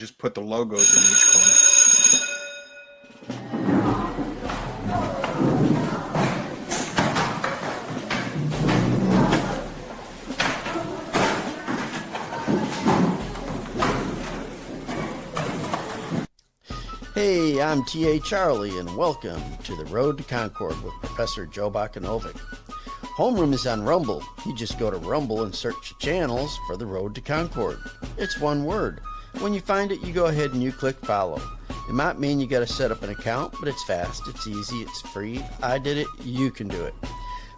Just put the logos in each corner. Hey, I'm T.A. Charlie, and welcome to The Road to Concord with Professor Joe Bakanovic. Homeroom is on Rumble. You just go to Rumble and search channels for The Road to Concord. It's one word. When you find it, you go ahead and you click follow. It might mean you got to set up an account, but it's fast, it's easy, it's free. I did it, you can do it.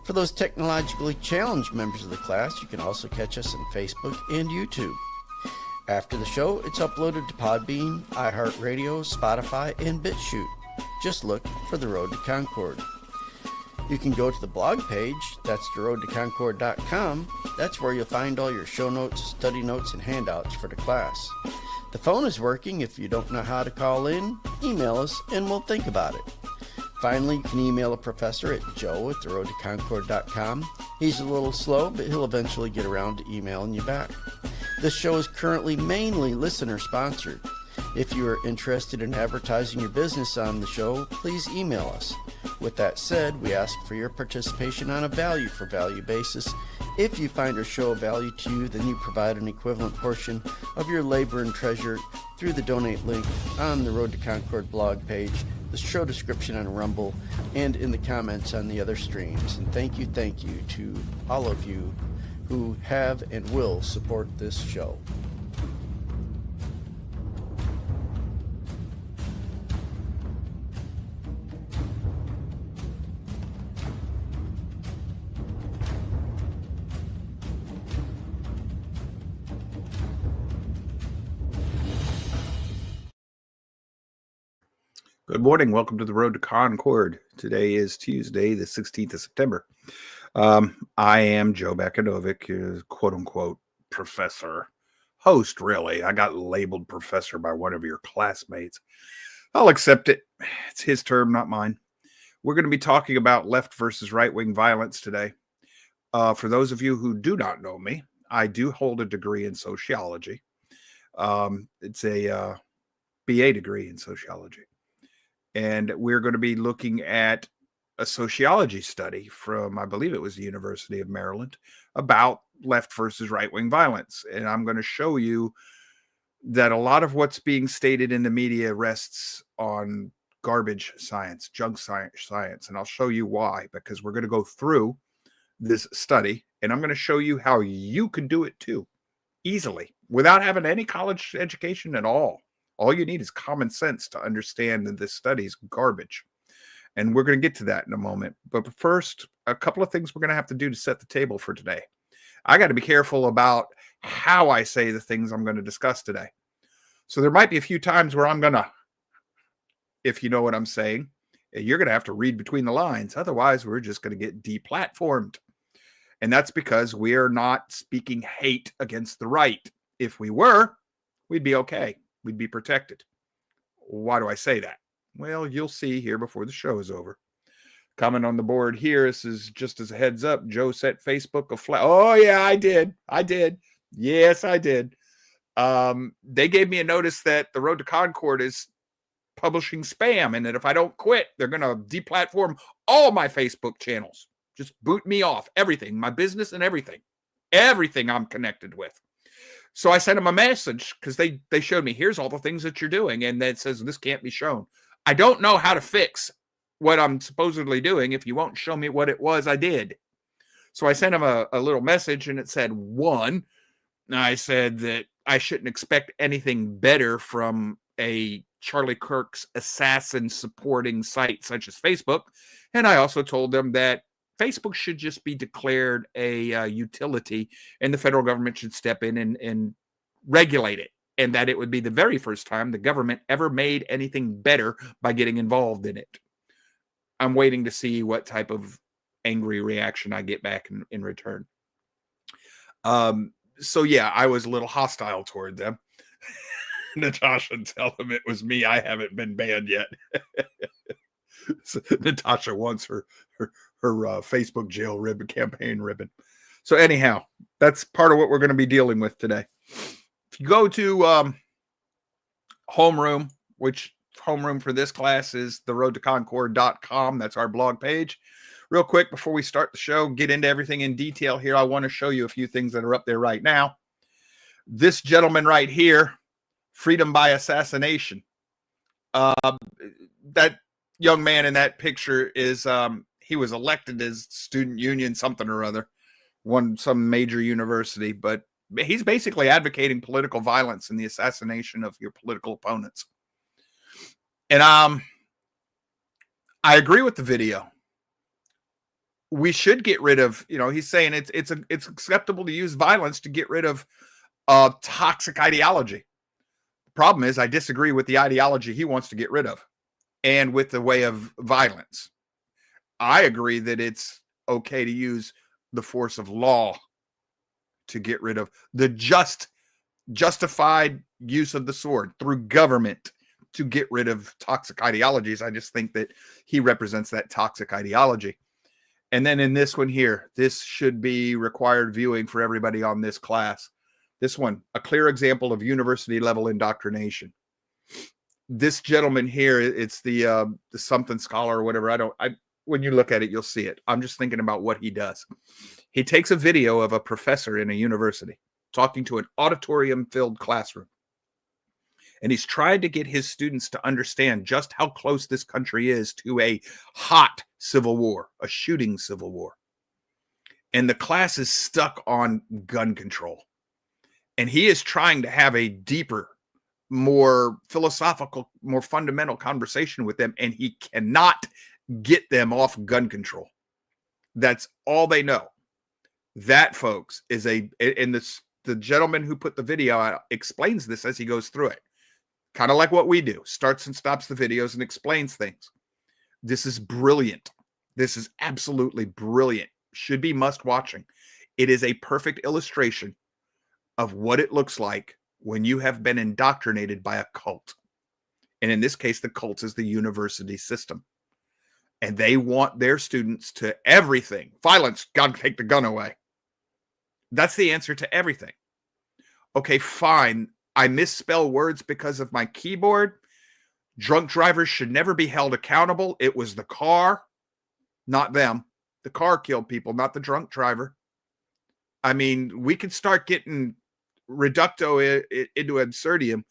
For those technologically challenged members of the class, you can also catch us on Facebook and YouTube. After the show, it's uploaded to Podbean, iHeartRadio, Spotify, and BitChute. Just look for The Road to Concord. You can go to the blog page, that's theroadtoconcord.com. That's where you'll find all your show notes, study notes, and handouts for the class. The phone is working. If you don't know how to call in, email us and we'll think about it. Finally, you can email a professor at joe@theroadtoconcord.com. He's a little slow, but he'll eventually get around to emailing you back. This show is currently mainly listener-sponsored. If you are interested in advertising your business on the show, please email us. With that said, we ask for your participation on a value-for-value basis. If you find our show of value to you, then you provide an equivalent portion of your labor and treasure through the donate link on the Road to Concord blog page, the show description on Rumble, and in the comments on the other streams. And thank you to all of you who have and will support this show. Good morning. Welcome to the Road to Concord. Today is Tuesday, the 16th of September. I am Joe Bakanovic, quote-unquote professor. Host, really. I got labeled professor by one of your classmates. I'll accept it. It's his term, not mine. We're going to be talking about left versus right-wing violence today. For those of you who do not know me, I do hold a degree in sociology. It's a BA degree in sociology. And we're going to be looking at a sociology study from, I believe it was the University of Maryland, about left versus right-wing violence. And I'm going to show you that a lot of what's being stated in the media rests on garbage science, junk science. And I'll show you why, because we're going to go through this study, and I'm going to show you how you can do it too, easily, without having any college education at all. All you need is common sense to understand that this study is garbage. And we're going to get to that in a moment. But first, a couple of things we're going to have to do to set the table for today. I got to be careful about how I say the things I'm going to discuss today. So there might be a few times where I'm going to, if you know what I'm saying, you're going to have to read between the lines. Otherwise, we're just going to get deplatformed. And that's because we are not speaking hate against the right. If we were, we'd be okay. We'd be protected. Why do I say that? Well, you'll see here before the show is over. Comment on the board here. This is just as a heads up. Joe set Facebook a flag. Oh, yeah, I did. Yes, I did. They gave me a notice that the Road to Concord is publishing spam, and that if I don't quit, they're going to deplatform all my Facebook channels. Just boot me off. Everything. My business and everything. Everything I'm connected with. So I sent them a message because they showed me, here's all the things that you're doing. And then it says, this can't be shown. I don't know how to fix what I'm supposedly doing if you won't show me what it was I did. So I sent them a little message, and it said, one, I said that I shouldn't expect anything better from a Charlie Kirk's assassin supporting site such as Facebook. And I also told them that Facebook should just be declared a utility, and the federal government should step in and regulate it, and that it would be the very first time the government ever made anything better by getting involved in it. I'm waiting to see what type of angry reaction I get back in return. So yeah, I was a little hostile toward them. Natasha, tell them it was me. I haven't been banned yet. So Natasha wants her Facebook jail ribbon, campaign ribbon. So anyhow, that's part of what we're going to be dealing with today. If you go to homeroom, which homeroom for this class is theroadtoconcord.com. That's our blog page. Real quick, before we start the show, get into everything in detail here, I want to show you a few things that are up there right now. This gentleman right here, freedom by assassination. That young man in that picture is, he was elected as student union something or other, some major university, but he's basically advocating political violence and the assassination of your political opponents. And I agree with the video. We should get rid of, he's saying it's acceptable to use violence to get rid of toxic ideology. The problem is I disagree with the ideology he wants to get rid of and with the way of violence. I agree that it's okay to use the force of law to get rid of the justified use of the sword through government to get rid of toxic ideologies. I just think that he represents that toxic ideology. And then in this one here, this should be required viewing for everybody on this class. This one, a clear example of university level indoctrination. This gentleman here, it's the something scholar or whatever. When you look at it, you'll see it. I'm just thinking about what he does. He takes a video of a professor in a university talking to an auditorium-filled classroom. And he's tried to get his students to understand just how close this country is to a hot civil war, a shooting civil war. And the class is stuck on gun control. And he is trying to have a deeper, more philosophical, more fundamental conversation with them. And he cannot get them off gun control. That's all they know. That, folks, is the gentleman who put the video out explains this as he goes through it. Kind of like what we do, starts and stops the videos and explains things. This is brilliant. This is absolutely brilliant. Should be must watching. It is a perfect illustration of what it looks like when you have been indoctrinated by a cult. And in this case, the cult is the university system. And they want their students to everything. Violence, God, take the gun away. That's the answer to everything. Okay, fine. I misspell words because of my keyboard. Drunk drivers should never be held accountable. It was the car, not them. The car killed people, not the drunk driver. I mean, we could start getting reducto into absurdum.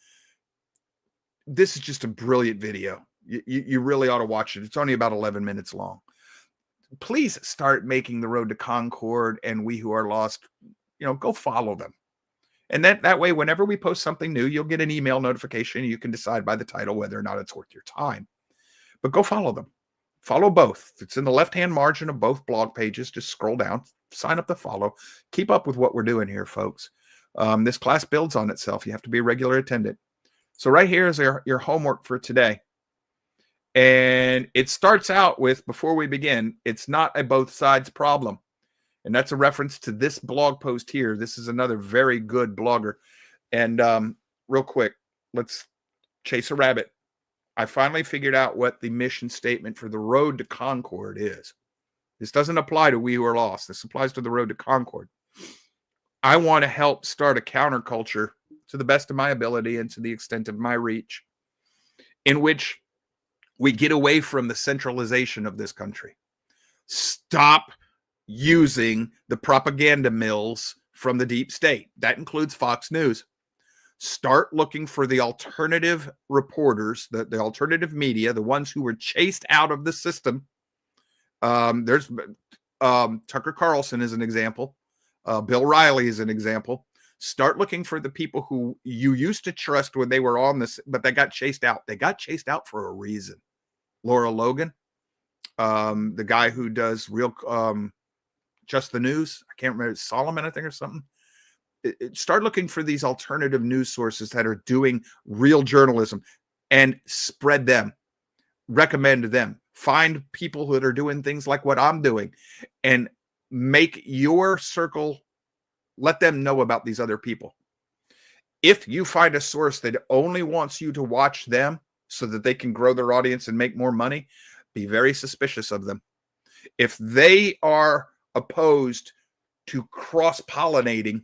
This is just a brilliant video. You really ought to watch it. It's only about 11 minutes long. Please start making the Road to Concord and We Who Are Lost, go follow them. And that way, whenever we post something new, you'll get an email notification. You can decide by the title whether or not it's worth your time. But go follow them. Follow both. It's in the left-hand margin of both blog pages. Just scroll down, sign up to follow. Keep up with what we're doing here, folks. This class builds on itself. You have to be a regular attendant. So right here is your homework for today. And it starts out with, before we begin, it's not a both sides problem. And that's a reference to this blog post here. This is another very good blogger. And real quick, let's chase a rabbit. I finally figured out what the mission statement for the Road to Concord is. This doesn't apply to We Who Are Lost. This applies to the Road to Concord. I want to help start a counterculture to the best of my ability and to the extent of my reach, in which we get away from the centralization of this country. Stop using the propaganda mills from the deep state. That includes Fox News. Start looking for the alternative reporters, the alternative media, the ones who were chased out of the system. There's Tucker Carlson is an example. Bill Riley is an example. Start looking for the people who you used to trust when they were on this, but they got chased out. They got chased out for a reason. Laura Logan, the guy who does Just the News. I can't remember. Solomon, I think, or something. Start looking for these alternative news sources that are doing real journalism and spread them. Recommend them. Find people that are doing things like what I'm doing and make your circle, let them know about these other people. If you find a source that only wants you to watch them so that they can grow their audience and make more money, be very suspicious of them. If they are opposed to cross-pollinating,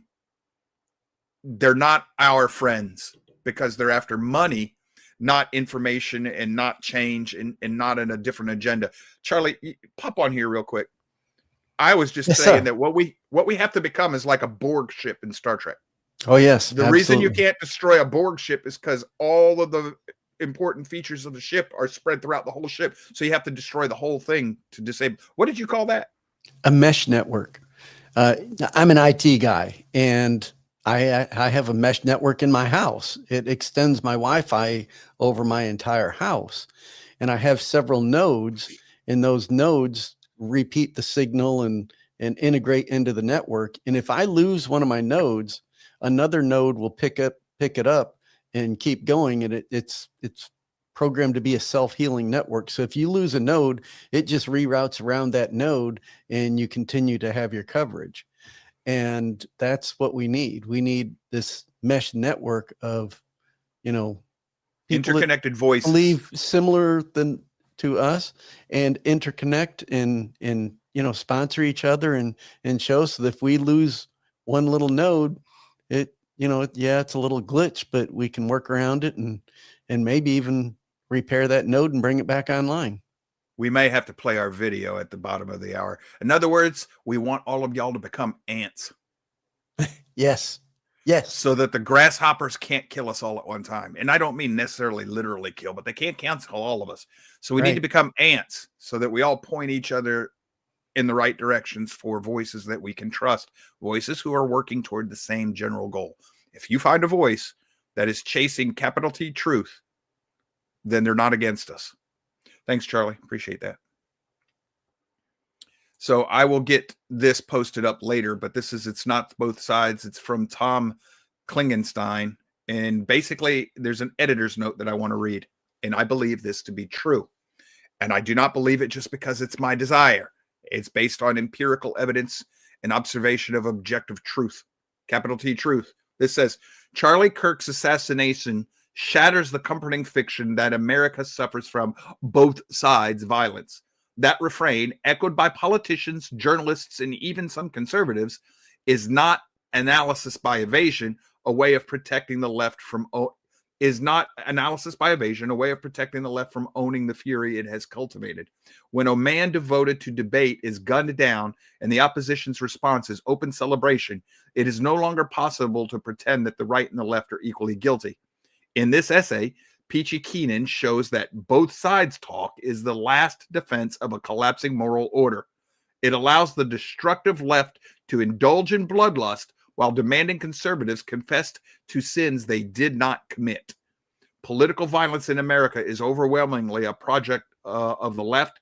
they're not our friends because they're after money not information and not change and not in a different agenda. Charlie, pop on here real quick. I was just saying that what we have to become is like a Borg ship in Star Trek. Oh, yes. The reason you can't destroy a Borg ship is because all of the important features of the ship are spread throughout the whole ship. So you have to destroy the whole thing to disable. What did you call that? A mesh network. I'm an IT guy, and I have a mesh network in my house. It extends my Wi-Fi over my entire house. And I have several nodes, and those nodes repeat the signal and integrate into the network. And if I lose one of my nodes, another node will pick it up and keep going. And it's programmed to be a self-healing network. So if you lose a node, it just reroutes around that node and you continue to have your coverage. And that's what we need. We need this mesh network of, interconnected voices, believe similar to us, and interconnect and sponsor each other and show, so that if we lose one little node, it's a little glitch, but we can work around it and maybe even repair that node and bring it back online. We may have to play our video at the bottom of the hour. In other words, we want all of y'all to become ants. Yes. So that the grasshoppers can't kill us all at one time. And I don't mean necessarily literally kill, but they can't cancel all of us. So we need to become ants so that we all point each other in the right directions for voices that we can trust, voices who are working toward the same general goal. If you find a voice that is chasing capital T truth, then they're not against us. Thanks, Charlie. Appreciate that. So I will get this posted up later, but it's not both sides. It's from Tom Klingenstein. And basically, there's an editor's note that I want to read. And I believe this to be true. And I do not believe it just because it's my desire. It's based on empirical evidence and observation of objective truth, capital T truth. This says, Charlie Kirk's assassination shatters the comforting fiction that America suffers from both sides violence. That refrain, echoed by politicians, journalists, and even some conservatives, is not analysis by evasion, a way of protecting the left from owning the fury it has cultivated. When a man devoted to debate is gunned down and the opposition's response is open celebration, it is no longer possible to pretend that the right and the left are equally guilty. In this essay, Peachy Keenan shows that both sides talk is the last defense of a collapsing moral order. It allows the destructive left to indulge in bloodlust while demanding conservatives confess to sins they did not commit. Political violence in America is overwhelmingly a project of the left,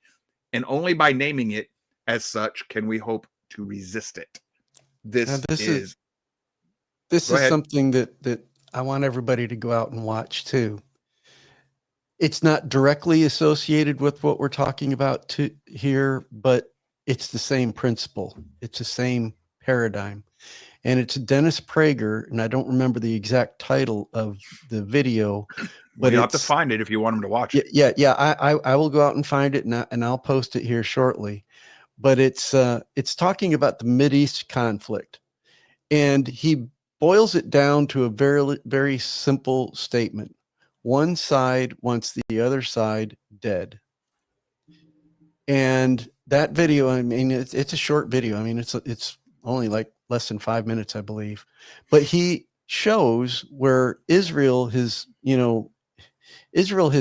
and only by naming it as such can we hope to resist it. This is something that I want everybody to go out and watch too. It's not directly associated with what we're talking about here, but it's the same principle. It's the same paradigm. And it's Dennis Prager, and I don't remember the exact title of the video, but you have to find it if you want him to watch it. Yeah. I will go out and find it, and I'll post it here shortly. But it's talking about the Mideast conflict, and he boils it down to a very, very simple statement. One side wants the other side dead. And that video, I mean, it's a short video. I mean, it's only like less than 5 minutes, I believe. But he shows where Israel has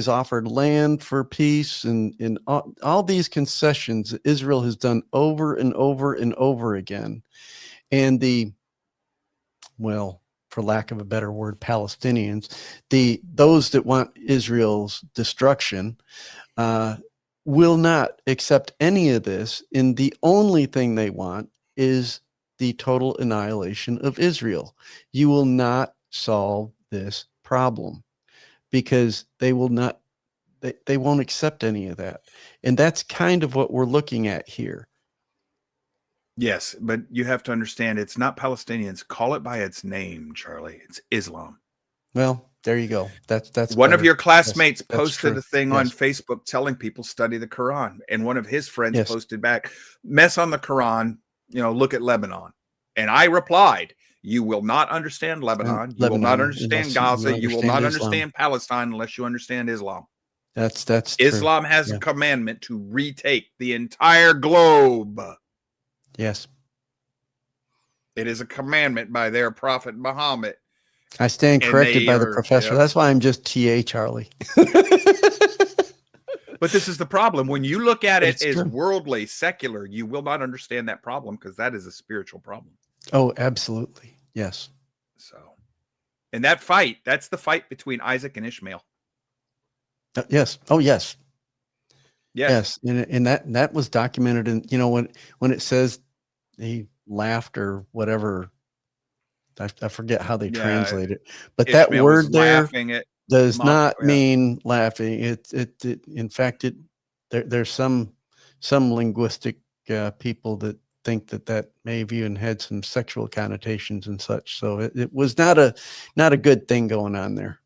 offered land for peace and all these concessions that Israel has done over and over and over again. And for lack of a better word, Palestinians, those that want Israel's destruction, will not accept any of this. And the only thing they want is the total annihilation of Israel. You will not solve this problem because they won't accept any of that. And that's kind of what we're looking at here. Yes, but you have to understand it's not Palestinians. Call it by its name, Charlie. It's Islam. Well, there you go. That's one of your classmates posted a thing on Facebook telling people study the Quran, and one of his friends posted back, mess on the Quran, look at Lebanon. And I replied, You will not understand Lebanon. You will not Lebanon, understand unless you Gaza. You will not Islam. understand Palestine unless you understand Islam. That's true. Islam has a commandment to retake the entire globe. Yes. It is a commandment by their prophet Muhammad. I stand corrected by the professor. Yep. That's why I'm just T.A. Charlie. But this is the problem. When you look at it as worldly, secular, you will not understand that problem because that is a spiritual problem. Oh, absolutely. Yes. So, and that fight, that's the fight between Isaac and Ishmael. Yes. Oh, yes. Yes. And that was documented in, you know, when it says he laughed or whatever, I forget how they translate it, but Ishmael that word there does not mean laughing. It in fact, there's some linguistic people that think that may have even had some sexual connotations and such. So it was not a good thing going on there.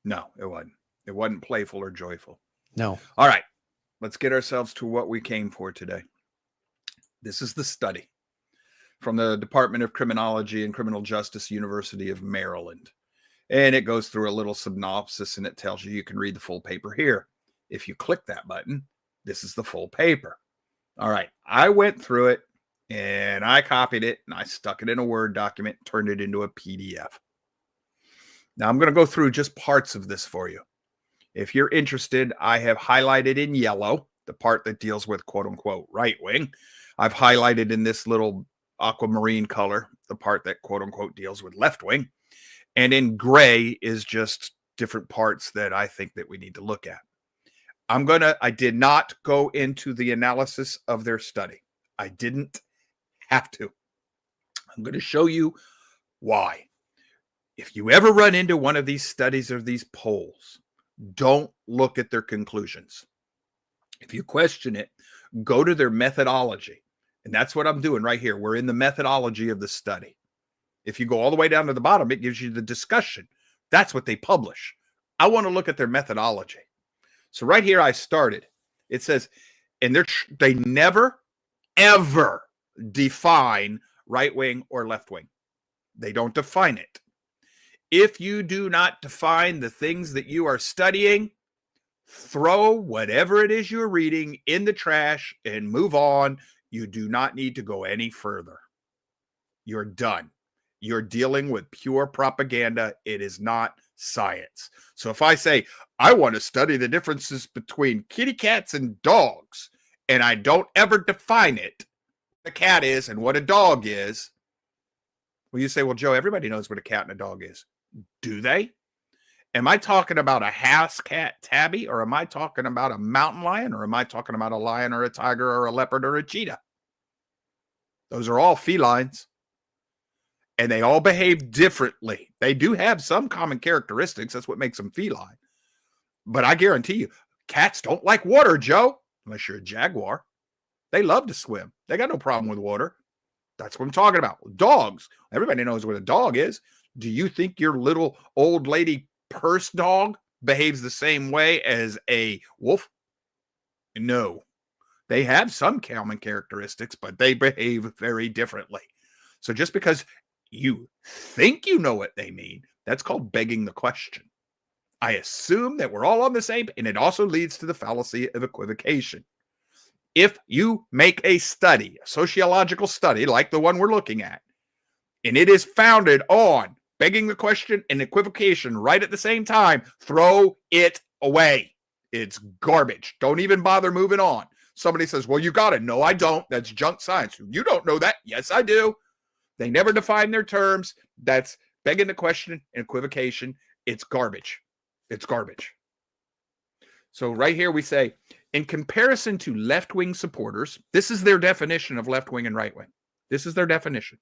No, it wasn't. It wasn't playful or joyful. No. All right. Let's get ourselves to what we came for today. This is the study from the Department of Criminology and Criminal Justice, University of Maryland. And it goes through a little synopsis and it tells you can read the full paper here. If you click that button, this is the full paper. All right. I went through it and I copied it and I stuck it in a Word document, turned it into a PDF. Now I'm going to go through just parts of this for you. If you're interested, I have highlighted in yellow the part that deals with quote unquote right wing. I've highlighted in this little aquamarine color the part that quote unquote deals with left wing. And in gray is just different parts that I think that we need to look at. I did not go into the analysis of their study. I didn't have to. I'm going to show you why. If you ever run into one of these studies or these polls, don't look at their conclusions. If you question it, go to their methodology. And that's what I'm doing right here. We're in the methodology of the study. If you go all the way down to the bottom, it gives you the discussion. That's what they publish. I want to look at their methodology. So right here, I started. It says, and they never, ever define right wing or left wing. They don't define it. If you do not define the things that you are studying, throw whatever it is you're reading in the trash and move on. You do not need to go any further. You're done. You're dealing with pure propaganda. It is not science. So if I say, I want to study the differences between kitty cats and dogs, and I don't ever define it, what a cat is and what a dog is, well, you say, well, Joe, everybody knows what a cat and a dog is. Do they? Am I talking about a house cat tabby, or am I talking about a mountain lion, or am I talking about a lion or a tiger or a leopard or a cheetah? Those are all felines. And they all behave differently. They do have some common characteristics. That's what makes them feline. But I guarantee you, cats don't like water, Joe, unless you're a jaguar. They love to swim. They got no problem with water. That's what I'm talking about. Dogs. Everybody knows what a dog is. Do you think your little old lady purse dog behaves the same way as a wolf? No. They have some common characteristics, but they behave very differently. So just because you think you know what they mean, that's called begging the question. I assume that we're all on the same, and it also leads to the fallacy of equivocation. If you make a study, a sociological study like the one we're looking at, and it is founded on begging the question and equivocation right at the same time, throw it away. It's garbage. Don't even bother moving on. Somebody says, well, you got it. No, I don't. That's junk science. You don't know that. Yes, I do. They never define their terms. That's begging the question and equivocation. It's garbage. It's garbage. So right here we say, in comparison to left-wing supporters, this is their definition of left-wing and right-wing. This is their definition.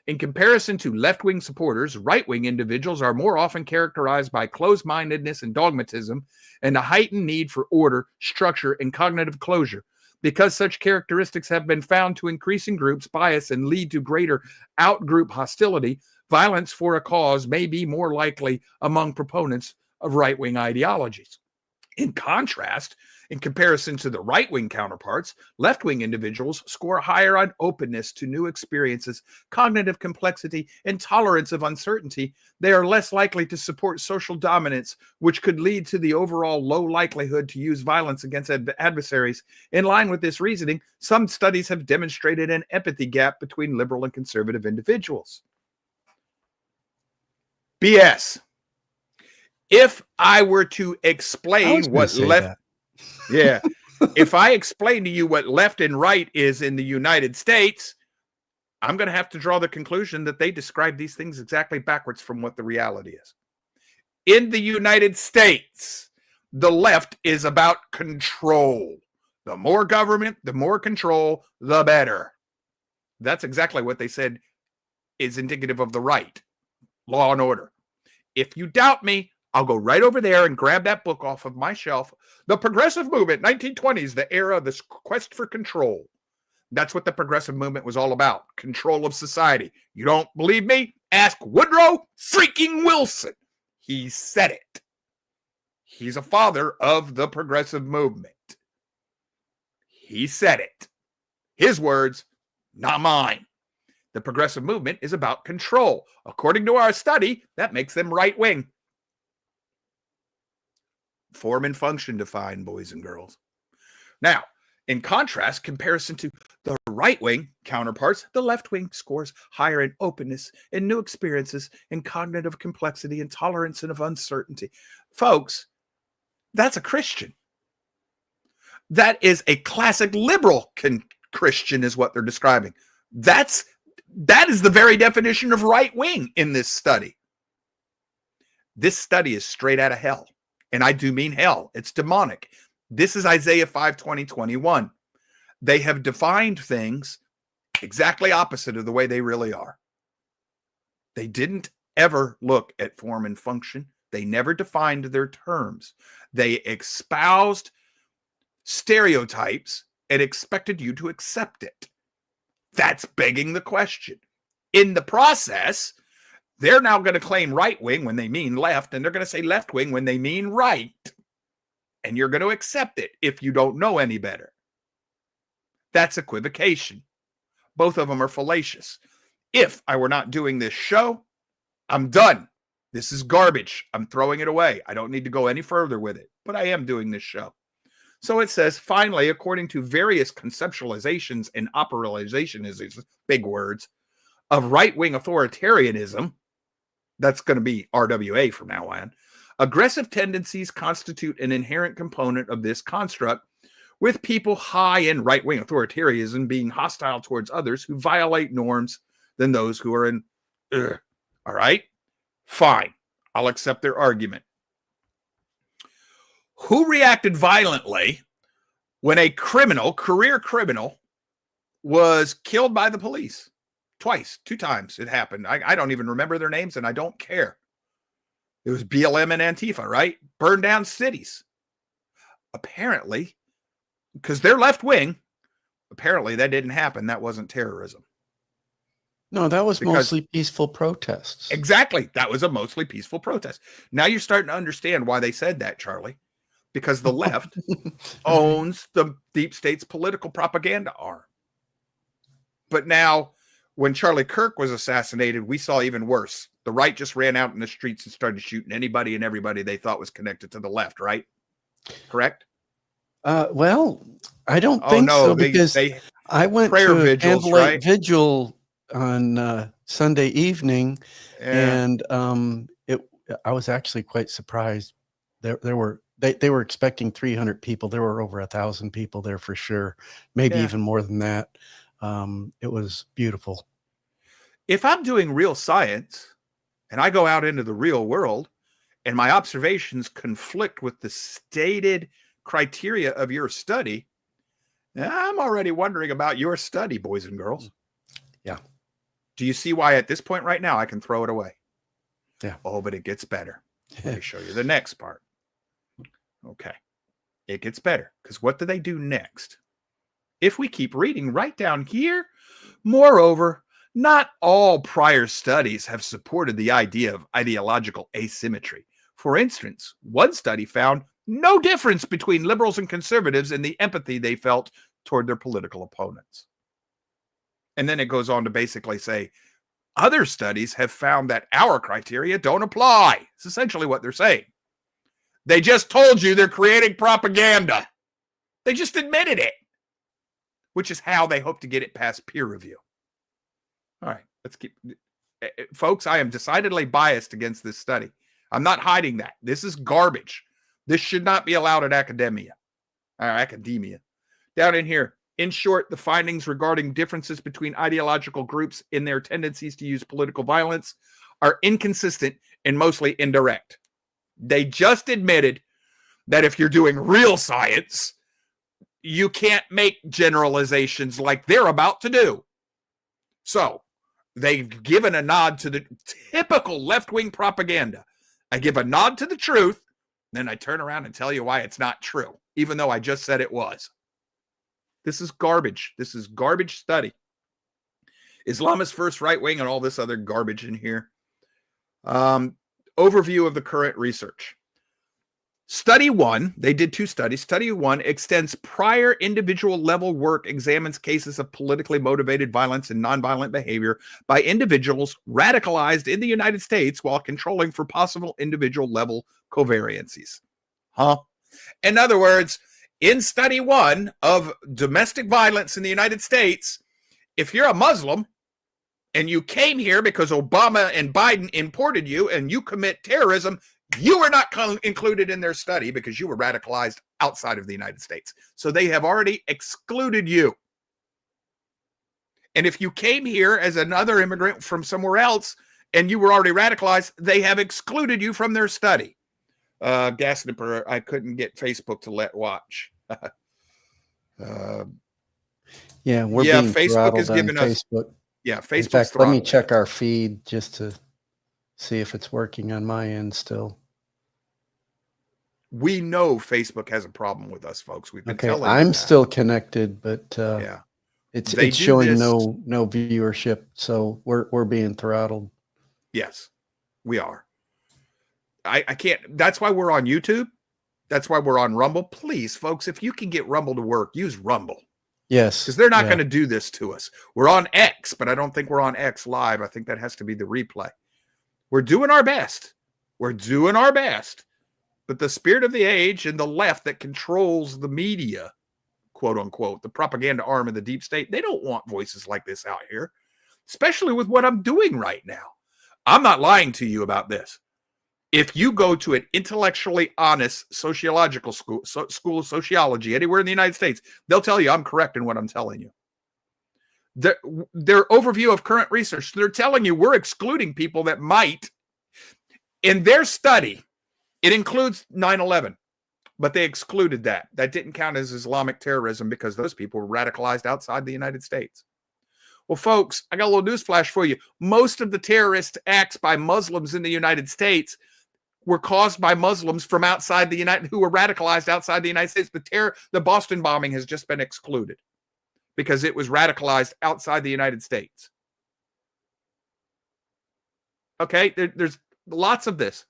In comparison to left-wing supporters, right-wing individuals are more often characterized by closed-mindedness and dogmatism and a heightened need for order, structure, and cognitive closure. Because such characteristics have been found to increase in groups bias and lead to greater out-group hostility, violence for a cause may be more likely among proponents of right-wing ideologies. In contrast, in comparison to the right-wing counterparts, left-wing individuals score higher on openness to new experiences, cognitive complexity, and tolerance of uncertainty. They are less likely to support social dominance, which could lead to the overall low likelihood to use violence against adversaries. In line with this reasoning, some studies have demonstrated an empathy gap between liberal and conservative individuals. BS. If I were to explain what left, yeah, if I explain to you what left and right is in the United States, I'm going to have to draw the conclusion that they describe these things exactly backwards from what the reality is. In the United States, the left is about control. The more government, the more control, the better. That's exactly what they said is indicative of the right. Law and order. If you doubt me, I'll go right over there and grab that book off of my shelf. The Progressive Movement, 1920s, the era of this quest for control. That's what the Progressive Movement was all about. Control of society. You don't believe me? Ask Woodrow freaking Wilson. He said it. He's a father of the Progressive Movement. He said it. His words, not mine. The Progressive Movement is about control. According to our study, that makes them right-wing. Form and function defined, boys and girls. Now, in contrast, comparison to the right-wing counterparts, the left-wing scores higher in openness and new experiences and cognitive complexity and tolerance and of uncertainty. Folks, that's a Christian. That is a classic liberal Christian is what they're describing. That is the very definition of right-wing in this study. This study is straight out of hell. And I do mean hell. It's demonic. This is Isaiah 5:20-21. They have defined things exactly opposite of the way they really are. They didn't ever look at form and function. They never defined their terms. They espoused stereotypes and expected you to accept it. That's begging the question. In the process, they're now going to claim right wing when they mean left, and they're going to say left wing when they mean right. And you're going to accept it if you don't know any better. That's equivocation. Both of them are fallacious. If I were not doing this show, I'm done. This is garbage. I'm throwing it away. I don't need to go any further with it, but I am doing this show. So it says, finally, according to various conceptualizations and operationalization is these big words of right-wing authoritarianism, that's going to be RWA from now on, aggressive tendencies constitute an inherent component of this construct, with people high in right-wing authoritarianism being hostile towards others who violate norms than those who are in. All right, fine. I'll accept their argument. Who reacted violently when a criminal, career criminal, was killed by the police? Twice, 2 times it happened. I don't even remember their names, and I don't care. It was BLM and Antifa, right? Burned down cities. Apparently, because they're left wing, apparently that didn't happen. That wasn't terrorism. No, that was mostly peaceful protests. Exactly. That was a mostly peaceful protest. Now you're starting to understand why they said that, Charlie. Because the left owns the deep state's political propaganda arm. But now, when Charlie Kirk was assassinated, we saw even worse. The right just ran out in the streets and started shooting anybody and everybody they thought was connected to the left, right? Correct? Well, I don't think so, because I went to a candlelight vigil on Sunday evening, and I was actually quite surprised. They were expecting 300 people. There were over 1,000 people there for sure, maybe even more than that. It was beautiful. If I'm doing real science and I go out into the real world and my observations conflict with the stated criteria of your study, I'm already wondering about your study, boys and girls. Yeah. Do you see why at this point right now I can throw it away? Yeah. Oh, but it gets better. Let me show you the next part. Okay. It gets better, because what do they do next? If we keep reading right down here, moreover, not all prior studies have supported the idea of ideological asymmetry. For instance, one study found No difference between liberals and conservatives in the empathy they felt toward their political opponents. And then it goes on to basically say, other studies have found that our criteria don't apply. It's essentially what they're saying. They just told you they're creating propaganda. They just admitted it, which is how they hope to get it past peer review. All right, let's keep... Folks, I am decidedly biased against this study. I'm not hiding that. This is garbage. This should not be allowed at academia. Down in here, in short, the findings regarding differences between ideological groups in their tendencies to use political violence are inconsistent and mostly indirect. They just admitted that if you're doing real science, you can't make generalizations like they're about to do. So they've given a nod to the typical left-wing propaganda. I give a nod to the truth, then I turn around and tell you why it's not true, even though I just said it was. This is garbage. This is garbage study. Islamist first right wing and all this other garbage in here. Overview of the current research. Study 1, they did 2 studies. Study 1 extends prior individual level work, examines cases of politically motivated violence and nonviolent behavior by individuals radicalized in the United States while controlling for possible individual level covariances. In other words, in study 1 of domestic violence in the United States, if you're a Muslim and you came here because Obama and Biden imported you and you commit terrorism, you were not included in their study because you were radicalized outside of the United States. So they have already excluded you. And if you came here as another immigrant from somewhere else and you were already radicalized, they have excluded you from their study. Gas Nipper, I couldn't get Facebook to let watch. We're being Facebook is giving us Facebook. Yeah, Facebook's in fact, let me check our feed just to see if it's working on my end still. We know Facebook has a problem with us, folks. We've been telling you I'm that. still connected, but it's showing no viewership, so we're being throttled. Yes, we are. I can't. That's why we're on YouTube. That's why we're on Rumble. Please, folks, if you can get Rumble to work, use Rumble. Yes. Because they're not going to do this to us. We're on X, but I don't think we're on X live. I think that has to be the replay. We're doing our best. We're doing our best. But the spirit of the age and the left that controls the media, quote unquote, the propaganda arm of the deep state, they don't want voices like this out here, especially with what I'm doing right now. I'm not lying to you about this. If you go to an intellectually honest sociological school of sociology anywhere in the United States, they'll tell you I'm correct in what I'm telling you. Their overview of current research, they're telling you we're excluding people that might. In their study, it includes 9/11, but they excluded that. That didn't count as Islamic terrorism because those people were radicalized outside the United States. Well, folks, I got a little newsflash for you. Most of the terrorist acts by Muslims in the United States were caused by Muslims from outside the who were radicalized outside the United States. The Boston bombing has just been excluded because it was radicalized outside the United States. Okay, there's lots of this.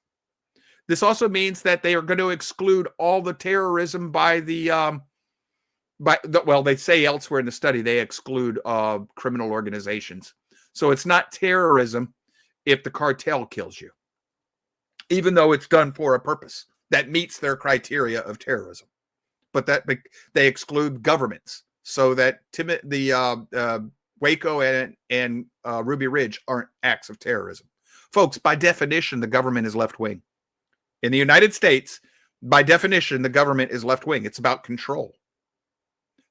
This also means that they are going to exclude all the terrorism by they say elsewhere in the study they exclude criminal organizations. So it's not terrorism if the cartel kills you, even though it's done for a purpose that meets their criteria of terrorism. But that they exclude governments so that Waco and Ruby Ridge aren't acts of terrorism. Folks, by definition, the government is left-wing. In the United States, by definition, the government is left-wing. It's about control.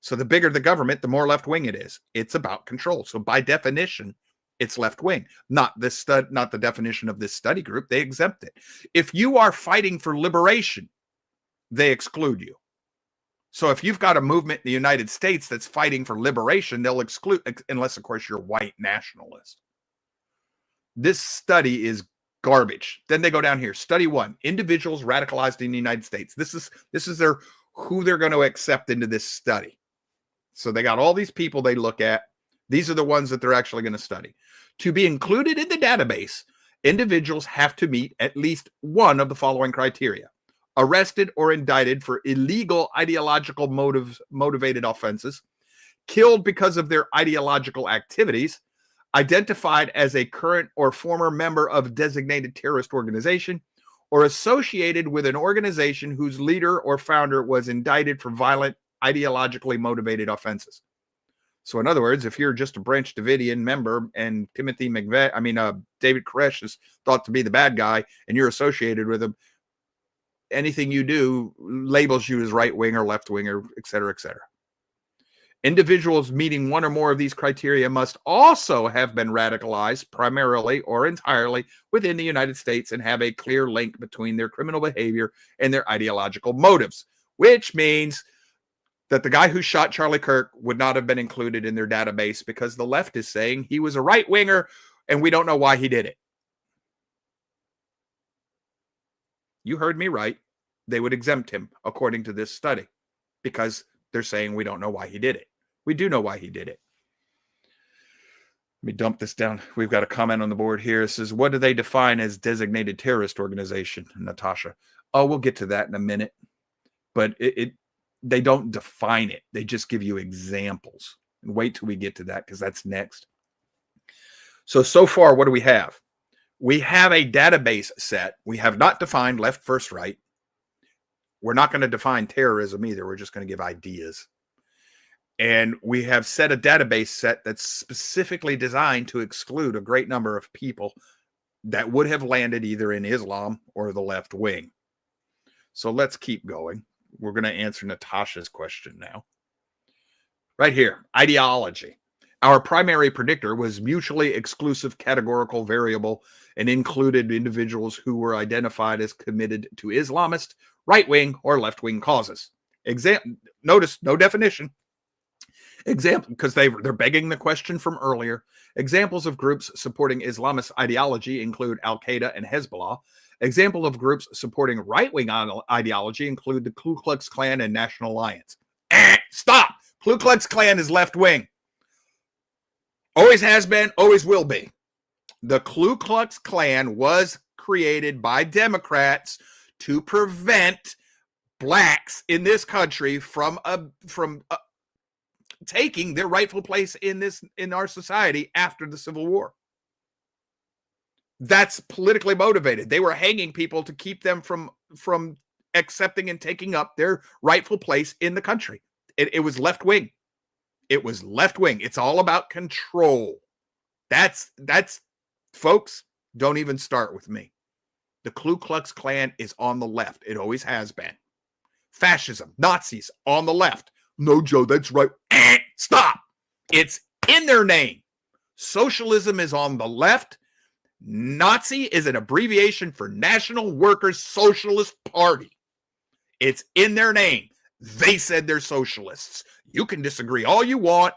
So the bigger the government, the more left-wing it is. It's about control. So by definition, it's left-wing. Not the definition of this study group. They exempt it. If you are fighting for liberation, they exclude you. So if you've got a movement in the United States that's fighting for liberation, they'll exclude, unless, of course, you're white nationalist. This study is garbage. Then they go down here. Study 1, individuals radicalized in the United States. This is who they're going to accept into this study. So they got all these people they look at. These are the ones that they're actually going to study. To be included in the database, individuals have to meet at least one of the following criteria: arrested or indicted for illegal ideological motivated offenses, killed because of their ideological activities, identified as a current or former member of a designated terrorist organization, or associated with an organization whose leader or founder was indicted for violent, ideologically motivated offenses. So, in other words, if you're just a Branch Davidian member and David Koresh is thought to be the bad guy and you're associated with him, anything you do labels you as right wing or left wing, or et cetera, et cetera. Individuals meeting one or more of these criteria must also have been radicalized primarily or entirely within the United States and have a clear link between their criminal behavior and their ideological motives, which means that the guy who shot Charlie Kirk would not have been included in their database because the left is saying he was a right winger and we don't know why he did it. You heard me right. They would exempt him according to this study because they're saying we don't know why he did it. We do know why he did it. Let me dump this down. We've got a comment on the board here. It says, what do they define as designated terrorist organization, Natasha? Oh, we'll get to that in a minute. But they don't define it. They just give you examples. And wait till we get to that because that's next. So far, what do we have? We have a database set. We have not defined left, first, right. We're not going to define terrorism either. We're just going to give ideas. And we have set a database set that's specifically designed to exclude a great number of people that would have landed either in Islam or the left wing. So let's keep going. We're going to answer Natasha's question now. Right here, ideology. Our primary predictor was mutually exclusive categorical variable and included individuals who were identified as committed to Islamist, right-wing, or left-wing causes. Notice, no definition. Example, because they're begging the question from earlier. Examples of groups supporting Islamist ideology include Al-Qaeda and Hezbollah. Example of groups supporting right-wing ideology include the Ku Klux Klan and National Alliance. Stop! Ku Klux Klan is left-wing. Always has been, always will be. The Ku Klux Klan was created by Democrats to prevent blacks in this country from taking their rightful place in our society after the Civil War. That's politically motivated. They were hanging people to keep them from accepting and taking up their rightful place in the country. It was left wing. It was left wing. It's all about control. That's folks, don't even start with me. The Ku Klux Klan is on the left. It always has been. Fascism, Nazis on the left. No, Joe, that's right. Stop. It's in their name. Socialism is on the left. Nazi is an abbreviation for National Workers Socialist Party. It's in their name. They said they're socialists. You can disagree all you want.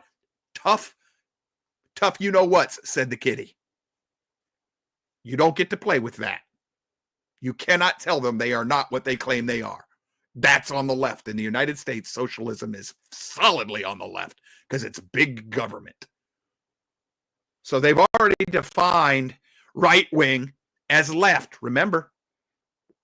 Tough you know what's, said the kitty. You don't get to play with that. You cannot tell them they are not what they claim they are. That's on the left. In the United States, socialism is solidly on the left because it's big government. So they've already defined right wing as left. Remember,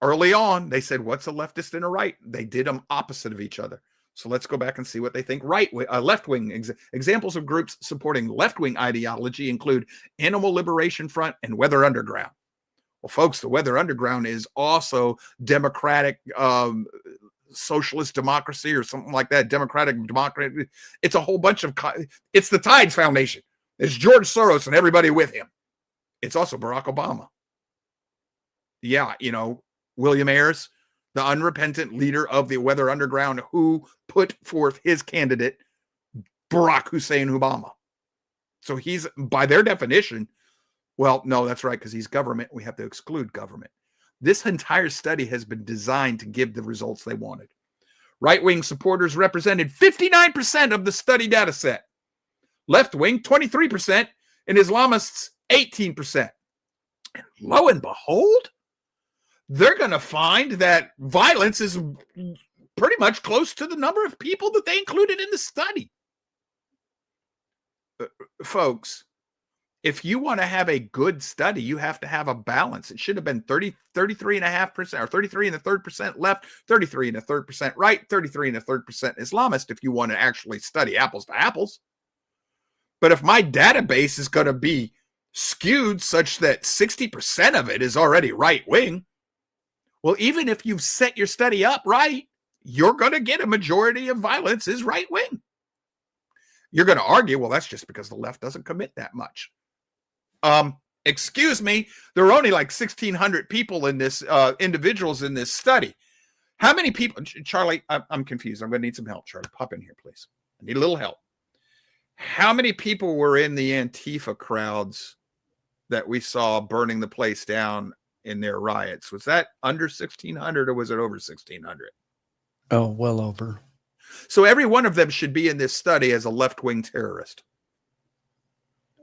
early on, they said, what's a leftist and a right? They did them opposite of each other. So let's go back and see what they think left wing. Examples of groups supporting left wing ideology include Animal Liberation Front and Weather Underground. Well, folks, the Weather Underground is also democratic, socialist democracy or something like that. Democratic democracy. It's a whole bunch of, it's the Tides Foundation. It's George Soros and everybody with him. It's also Barack Obama. Yeah, William Ayers, the unrepentant leader of the Weather Underground, who put forth his candidate, Barack Hussein Obama. So he's, by their definition, well, no, that's right, because he's government. We have to exclude government. This entire study has been designed to give the results they wanted. Right-wing supporters represented 59% of the study data set. Left-wing, 23%, and Islamists, 18%. And lo and behold, they're going to find that violence is pretty much close to the number of people that they included in the study. Folks, if you want to have a good study, you have to have a balance. It should have been 33.5% or 33 and a third percent left, 33 and a third percent right, 33 and a third percent Islamist if you want to actually study apples to apples. But if my database is going to be skewed such that 60% of it is already right wing, well, even if you've set your study up right, you're going to get a majority of violence is right wing. You're going to argue, well, that's just because the left doesn't commit that much. Excuse me, there are only like 1,600 people in this, individuals in this study. How many people, Charlie, I'm confused. I'm going to need some help. Charlie, pop in here, please. I need a little help. How many people were in the Antifa crowds that we saw burning the place down in their riots? Was that under 1,600 or was it over 1,600? Oh, well over. So every one of them should be in this study as a left-wing terrorist.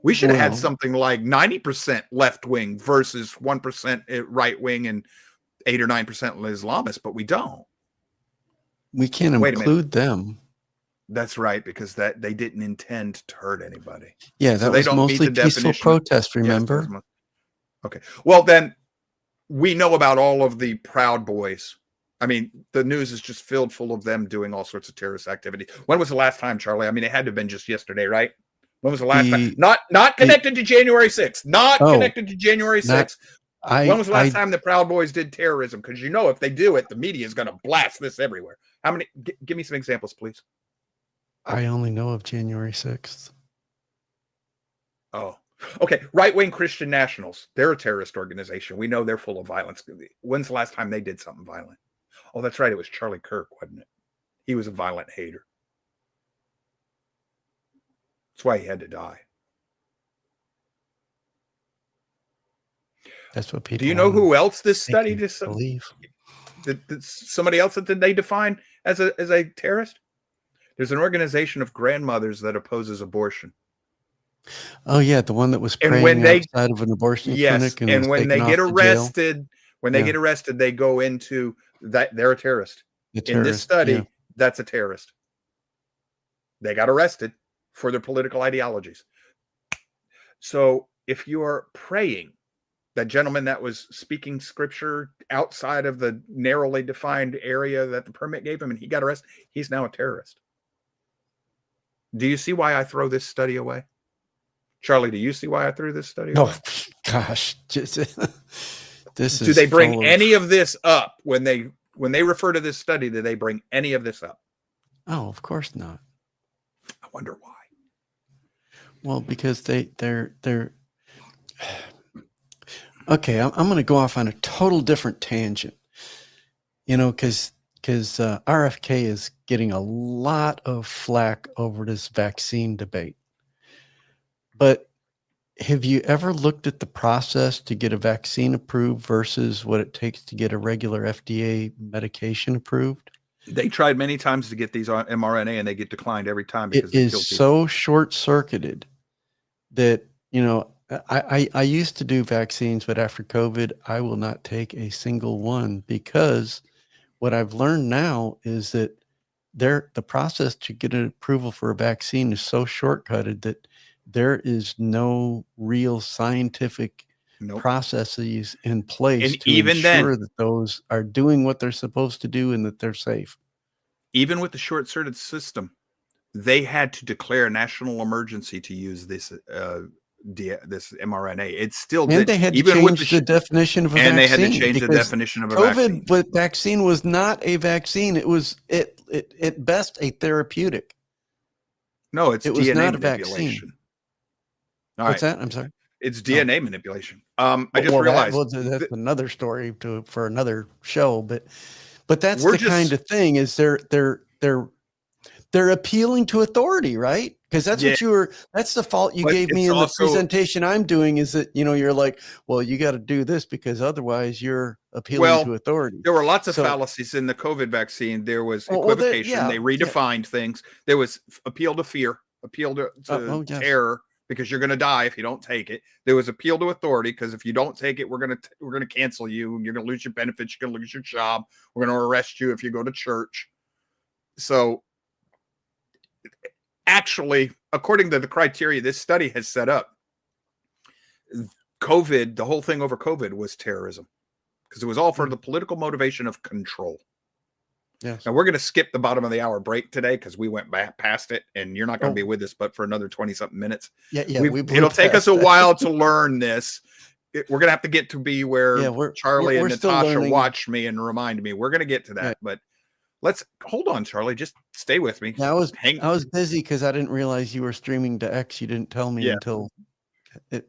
We should have had something like 90% left-wing versus 1% right-wing and 8 or 9% Islamist, but we don't. We can't include them. That's right, because that they didn't intend to hurt anybody. Yeah, that was mostly peaceful protest, remember? Yes, okay. Well, then we know about all of the Proud Boys. I mean, the news is just filled full of them doing all sorts of terrorist activity. When was the last time, Charlie? I mean, it had to have been just yesterday, right? When was the last time? Not connected to January 6th. Not connected to January 6th. When was the last time the Proud Boys did terrorism? Because you know if they do it, the media is going to blast this everywhere. How many? Give me some examples, please. I only know of January 6th. Oh, okay. Right-wing Christian Nationals. They're a terrorist organization. We know they're full of violence. When's the last time they did something violent? Oh, that's right. It was Charlie Kirk, wasn't it? He was a violent hater. That's why he had to die. That's what people do. You know who else this study just believe? Somebody else that they define as a terrorist? There's an organization of grandmothers that opposes abortion. Oh yeah, the one that was praying outside of an abortion clinic. And when they get arrested, they go into that. They're a terrorist. In this study, that's a terrorist. They got arrested for their political ideologies. So if you are praying, that gentleman that was speaking scripture outside of the narrowly defined area that the permit gave him and he got arrested, he's now a terrorist. Do you see why I throw this study away? Charlie, do you see why I threw this study away? Oh, gosh. This is do they bring any of this up when they refer to this study? Do they bring any of this up? Oh, of course not. I wonder why. Well, because they're okay. I'm going to go off on a total different tangent, because RFK is getting a lot of flack over this vaccine debate. But have you ever looked at the process to get a vaccine approved versus what it takes to get a regular FDA medication approved? They tried many times to get these on mRNA and they get declined every time because it is so short-circuited that, I used to do vaccines, but after COVID, I will not take a single one because what I've learned now is that the process to get an approval for a vaccine is so shortcutted that there is no real scientific processes in place and to even ensure that those are doing what they're supposed to do and that they're safe. Even with the short-circuited system, they had to declare a national emergency to use this mRNA. It's still and they had to change the definition of a vaccine. And they had to change the definition of a vaccine. COVID vaccine was not a vaccine. It was at best a therapeutic. No, it was DNA not a vaccine. What's that? I'm sorry. It's DNA manipulation. I just realized that's another story for another show, but that's the kind of thing is they're appealing to authority, right? Because that's that's the fault you gave me in the presentation I'm doing is that, you're like, well, you got to do this because otherwise you're appealing to authority. There were lots of fallacies in the COVID vaccine. There was equivocation. They redefined things. There was appeal to fear, appeal to terror because you're going to die if you don't take it. There was appeal to authority because if you don't take it, we're going to cancel you. You're going to lose your benefits. You're going to lose your job. We're going to arrest you if you go to church. So actually, according to the criteria this study has set up, COVID, the whole thing over COVID was terrorism because it was all for the political motivation of control. Yes. Now we're going to skip the bottom of the hour break today because we went back past it, and you're not going to be with us, but for another 20-something minutes. Yeah. It'll take us a while to learn this. We're going to have to get to be where Charlie and Natasha watched me and reminded me. We're going to get to that, but let's hold on, Charlie. Just stay with me. I was busy because I didn't realize you were streaming to X. You didn't tell me until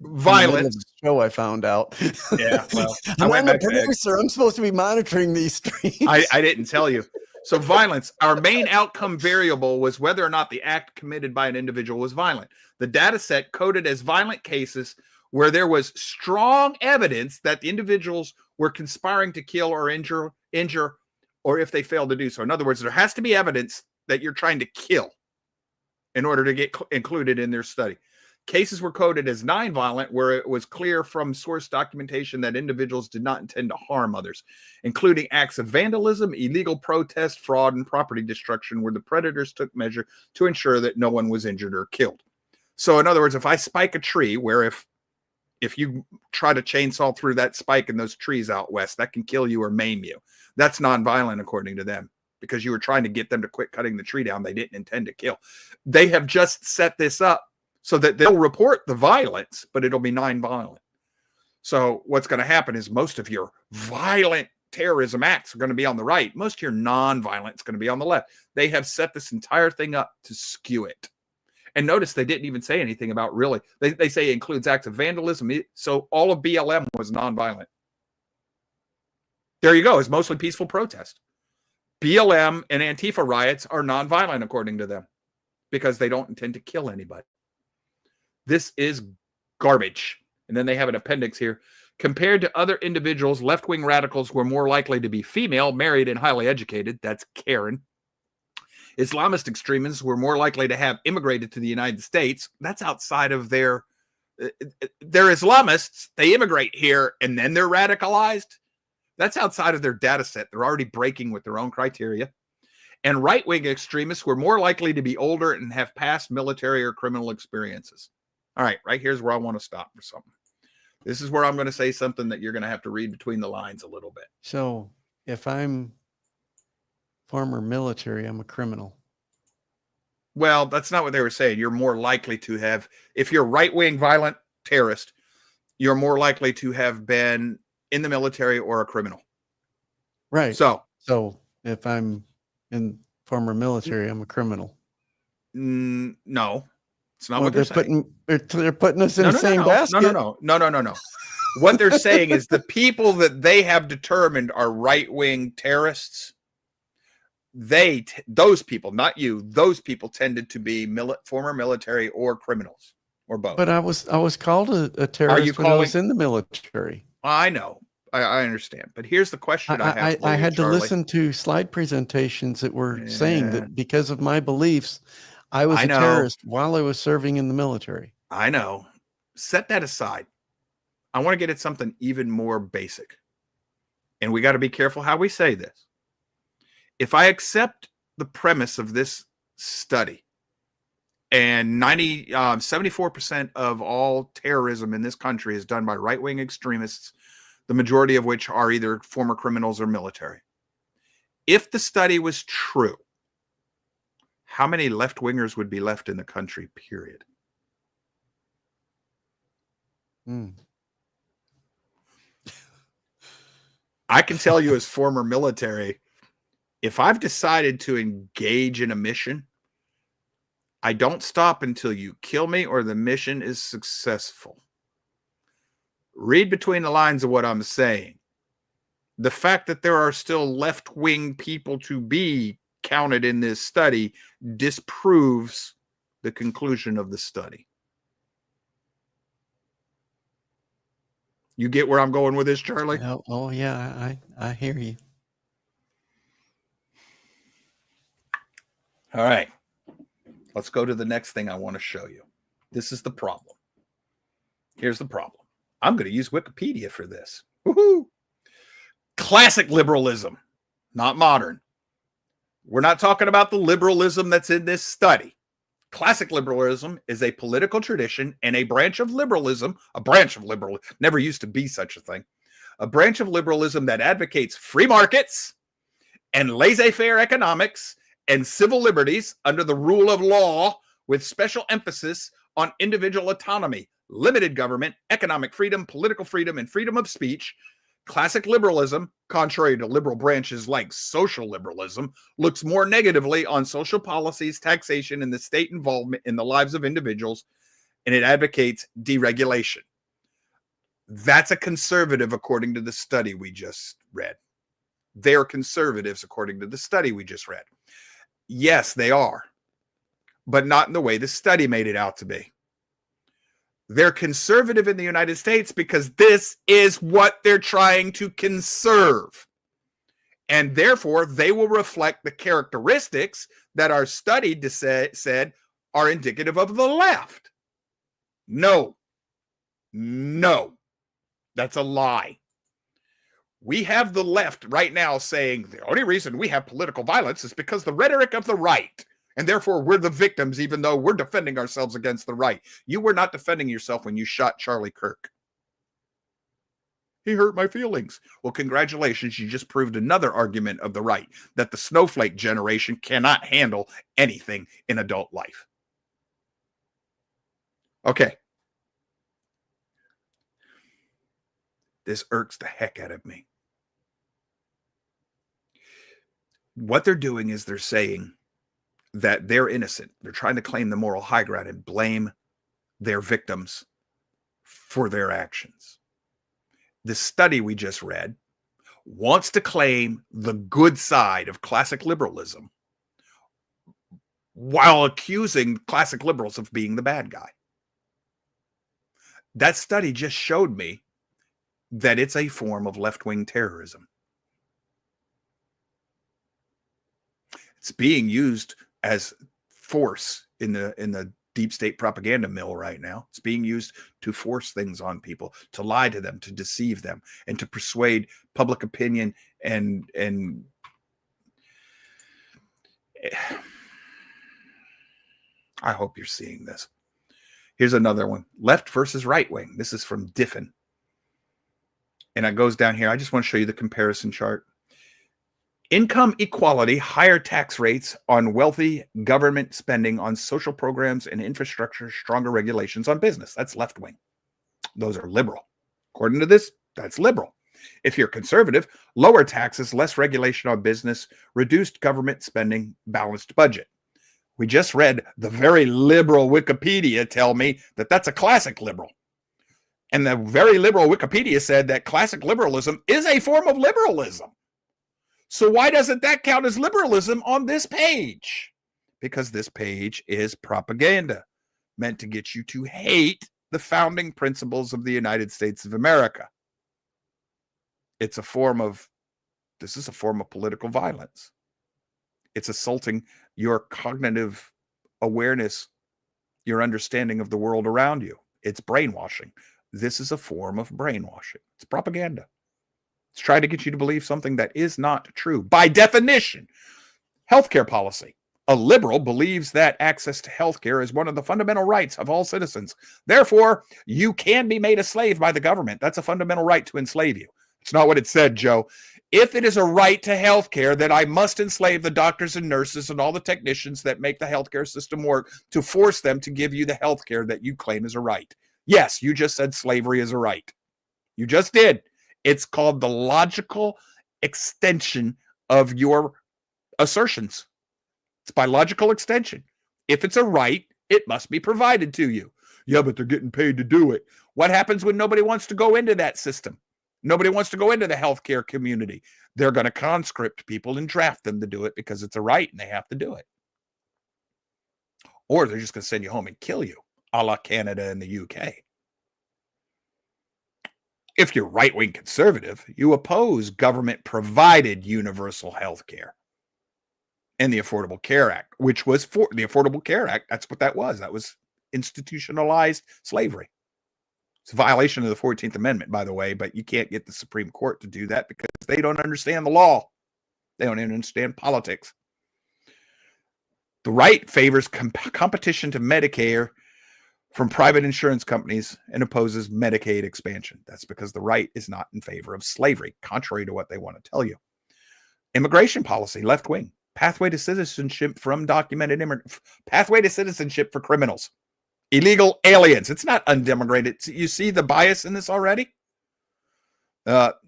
violence show. I found out. Yeah, well, I'm the producer. I'm supposed to be monitoring these streams. I didn't tell you. So violence, our main outcome variable was whether or not the act committed by an individual was violent. The data set coded as violent cases where there was strong evidence that the individuals were conspiring to kill or injure, or if they failed to do so. In other words, there has to be evidence that you're trying to kill in order to get included in their study. Cases were coded as nonviolent, where it was clear from source documentation that individuals did not intend to harm others, including acts of vandalism, illegal protest, fraud, and property destruction, where the predators took measure to ensure that no one was injured or killed. So in other words, if I spike a tree, where if you try to chainsaw through that spike in those trees out west, that can kill you or maim you. That's nonviolent according to them, because you were trying to get them to quit cutting the tree down. They didn't intend to kill. They have just set this up so that they'll report the violence, but it'll be nonviolent. So what's going to happen is most of your violent terrorism acts are going to be on the right. Most of your nonviolent is going to be on the left. They have set this entire thing up to skew it. And notice they didn't even say anything about really. They say it includes acts of vandalism. So all of BLM was nonviolent. There you go. It's mostly peaceful protest. BLM and Antifa riots are nonviolent according to them because they don't intend to kill anybody. This is garbage. And then they have an appendix here. Compared to other individuals, left-wing radicals were more likely to be female, married, and highly educated. That's Karen. Islamist extremists were more likely to have immigrated to the United States. That's outside of they're Islamists. They immigrate here and then they're radicalized. That's outside of their data set. They're already breaking with their own criteria. And right-wing extremists were more likely to be older and have past military or criminal experiences. All right, right here's where I want to stop for something. This is where I'm going to say something that you're going to have to read between the lines a little bit. So if I'm former military, I'm a criminal. Well, that's not what they were saying. You're more likely to have, if you're right-wing violent terrorist, you're more likely to have been in the military or a criminal. Right. So if I'm in former military, I'm a criminal. No. It's not what they're saying. They're putting us in the same basket. No. What they're saying is the people that they have determined are right-wing terrorists, those people, not you, those people tended to be former military or criminals or both. But I was called a terrorist when I was in the military. I know. I understand. But here's the question I have for you, I had Charlie. to listen to slide presentations that were saying that because of my beliefs, I was a terrorist while I was serving in the military. I know. Set that aside. I want to get at something even more basic. And we got to be careful how we say this. If I accept the premise of this study, and 74% of all terrorism in this country is done by right-wing extremists, the majority of which are either former criminals or military. If the study was true, how many left-wingers would be left in the country, period? I can tell you as former military, if I've decided to engage in a mission, I don't stop until you kill me or the mission is successful. Read between the lines of what I'm saying. The fact that there are still left-wing people to be counted in this study disproves the conclusion of the study. You get where I'm going with this, Charlie? Oh yeah, I hear you. All right. Let's go to the next thing I want to show you. This is the problem. Here's the problem. I'm going to use Wikipedia for this. Woohoo! Classic liberalism, not modern. We're not talking about the liberalism that's in this study. Classic liberalism is a political tradition and a branch of liberalism, never used to be such a thing, a branch of liberalism that advocates free markets and laissez-faire economics and civil liberties under the rule of law, with special emphasis on individual autonomy, limited government, economic freedom, political freedom, and freedom of speech. Classic liberalism, contrary to liberal branches like social liberalism, looks more negatively on social policies, taxation, and the state involvement in the lives of individuals, and it advocates deregulation. That's a conservative, according to the study we just read. They're conservatives, according to the study we just read. Yes, they are, but not in the way the study made it out to be. They're conservative in the United States because this is what they're trying to conserve. And therefore, they will reflect the characteristics that our study said are indicative of the left. No, that's a lie. We have the left right now saying the only reason we have political violence is because the rhetoric of the right. And therefore, we're the victims, even though we're defending ourselves against the right. You were not defending yourself when you shot Charlie Kirk. He hurt my feelings. Well, congratulations. You just proved another argument of the right, that the snowflake generation cannot handle anything in adult life. Okay. This irks the heck out of me. What they're doing is they're saying that they're innocent. They're trying to claim the moral high ground and blame their victims for their actions. The study we just read wants to claim the good side of classic liberalism while accusing classic liberals of being the bad guy. That study just showed me that it's a form of left-wing terrorism. It's being used as force in the deep state propaganda mill right now. It's being used to force things on people, to lie to them, to deceive them, and to persuade public opinion and I hope you're seeing this. Here's another one. Left versus right wing. This is from Diffin. And it goes down here. I just want to show you the comparison chart. Income equality, higher tax rates on wealthy, government spending on social programs and infrastructure, stronger regulations on business. That's left wing. Those are liberal. According to this, that's liberal. If you're conservative, lower taxes, less regulation on business, reduced government spending, balanced budget. We just read the very liberal Wikipedia tell me that that's a classic liberal. And the very liberal Wikipedia said that classic liberalism is a form of liberalism. So why doesn't that count as liberalism on this page? Because this page is propaganda meant to get you to hate the founding principles of the United States of America. This is a form of political violence. It's assaulting your cognitive awareness, your understanding of the world around you. It's brainwashing. This is a form of brainwashing. It's propaganda. It's trying to get you to believe something that is not true. By definition, healthcare policy. A liberal believes that access to healthcare is one of the fundamental rights of all citizens. Therefore, you can be made a slave by the government. That's a fundamental right to enslave you. It's not what it said, Joe. If it is a right to healthcare, then I must enslave the doctors and nurses and all the technicians that make the healthcare system work to force them to give you the healthcare that you claim is a right. Yes, you just said slavery is a right. You just did. It's called the logical extension of your assertions. It's by logical extension. If it's a right, it must be provided to you. Yeah, but they're getting paid to do it. What happens when nobody wants to go into that system? Nobody wants to go into the healthcare community. They're going to conscript people and draft them to do it because it's a right and they have to do it. Or they're just going to send you home and kill you, a la Canada and the UK. If you're right-wing conservative, you oppose government-provided universal health care and the Affordable Care Act, which was for the Affordable Care Act. That's what that was. That was institutionalized slavery. It's a violation of the 14th Amendment, by the way, but you can't get the Supreme Court to do that because they don't understand the law. They don't even understand politics. The right favors competition to Medicare from private insurance companies and opposes Medicaid expansion. That's because the right is not in favor of slavery, contrary to what they want to tell you. Immigration policy, left wing. Pathway to citizenship from documented immigrants. Pathway to citizenship for criminals. Illegal aliens. It's not undemocrated. You see the bias in this already?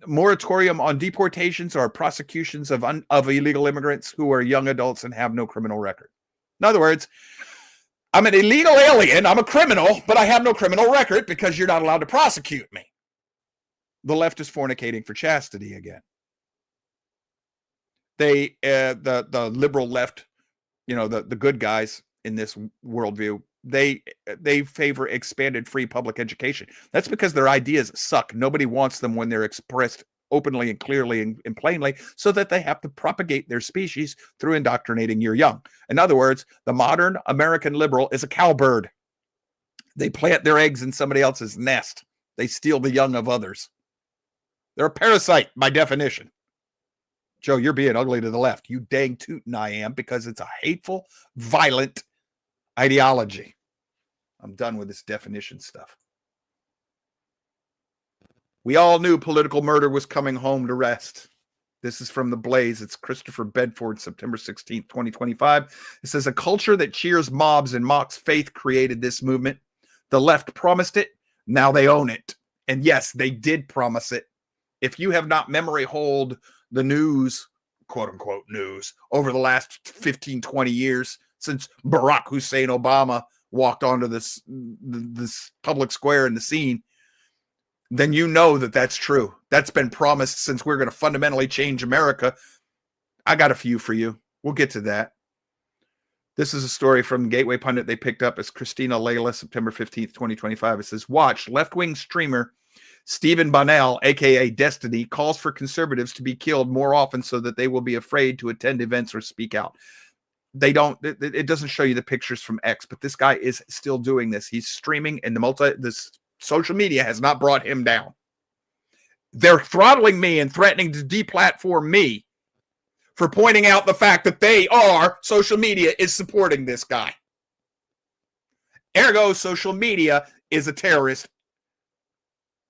Moratorium on deportations or prosecutions of illegal immigrants who are young adults and have no criminal record. In other words, I'm an illegal alien, I'm a criminal, but I have no criminal record because you're not allowed to prosecute me. The left is fornicating for chastity again. They, the liberal left, the good guys in this worldview, they favor expanded free public education. That's because their ideas suck. Nobody wants them when they're expressed openly and clearly and plainly, so that they have to propagate their species through indoctrinating your young. In other words, the modern American liberal is a cowbird. They plant their eggs in somebody else's nest. They steal the young of others. They're a parasite by definition. Joe, you're being ugly to the left. You dang tootin' I am, because it's a hateful, violent ideology. I'm done with this definition stuff. We all knew political murder was coming home to rest. This is from The Blaze. It's Christopher Bedford, September 16th, 2025. It says, a culture that cheers mobs and mocks faith created this movement. The left promised it. Now they own it. And yes, they did promise it. If you have not memory hold the news, quote unquote news, over the last 15, 20 years, since Barack Hussein Obama walked onto this public square in the scene, then you know that that's true. That's been promised since we're going to fundamentally change America. I got a few for you. We'll get to that. This is a story from Gateway Pundit. They picked up as Christina Layla, September 15th, 2025. It says, watch, left-wing streamer Stephen Bonnell, a.k.a. Destiny, calls for conservatives to be killed more often so that they will be afraid to attend events or speak out. It doesn't show you the pictures from X, but this guy is still doing this. He's streaming, and this social media has not brought him down. They're throttling me and threatening to deplatform me for pointing out the fact that social media is supporting this guy. Ergo, social media is a terrorist.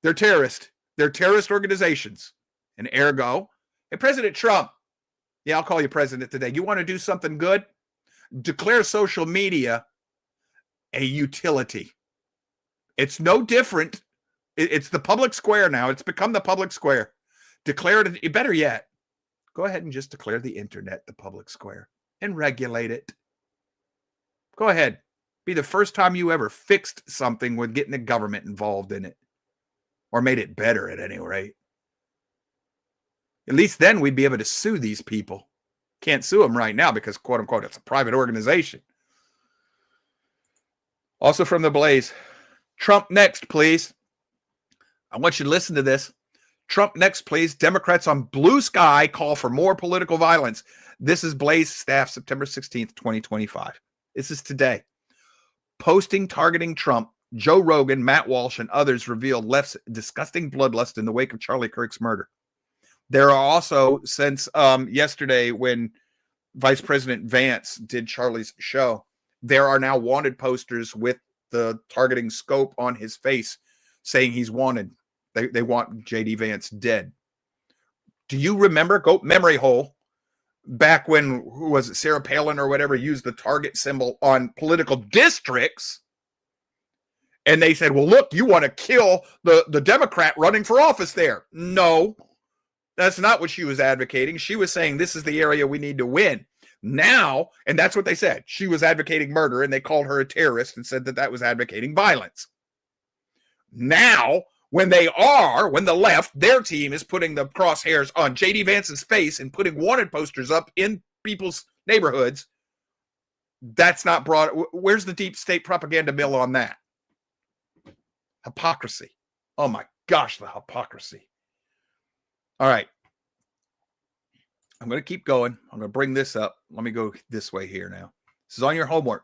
They're terrorists. They're terrorist organizations. And ergo, hey, President Trump, yeah, I'll call you president today. You want to do something good? Declare social media a utility. It's no different. It's the public square now. It's become the public square. Declare it. Better yet, go ahead and just declare the internet the public square and regulate it. Go ahead. Be the first time you ever fixed something with getting the government involved in it, or made it better at any rate. At least then we'd be able to sue these people. Can't sue them right now because, quote unquote, it's a private organization. Also from The Blaze, Trump next, please. I want you to listen to this. Trump next, please. Democrats on blue sky call for more political violence. This is Blaze staff, September 16th, 2025. This is today. Posting targeting Trump, Joe Rogan, Matt Walsh, and others revealed left's disgusting bloodlust in the wake of Charlie Kirk's murder. There are also, since yesterday when Vice President Vance did Charlie's show, there are now wanted posters with the targeting scope on his face saying he's wanted. They want J.D. Vance dead. Do you remember, go memory hole, back when, who was it, Sarah Palin or whatever, used the target symbol on political districts? And they said, well, look, you want to kill the Democrat running for office there. No, that's not what she was advocating. She was saying this is the area we need to win. Now, and that's what they said. She was advocating murder, and they called her a terrorist and said that was advocating violence. Now, when the left, their team is putting the crosshairs on J.D. Vance's face and putting wanted posters up in people's neighborhoods, that's not broad. Where's the deep state propaganda mill on that? Hypocrisy. Oh my gosh, the hypocrisy. All right. I'm going to keep going. I'm going to bring this up. Let me go this way here now. This is on your homework.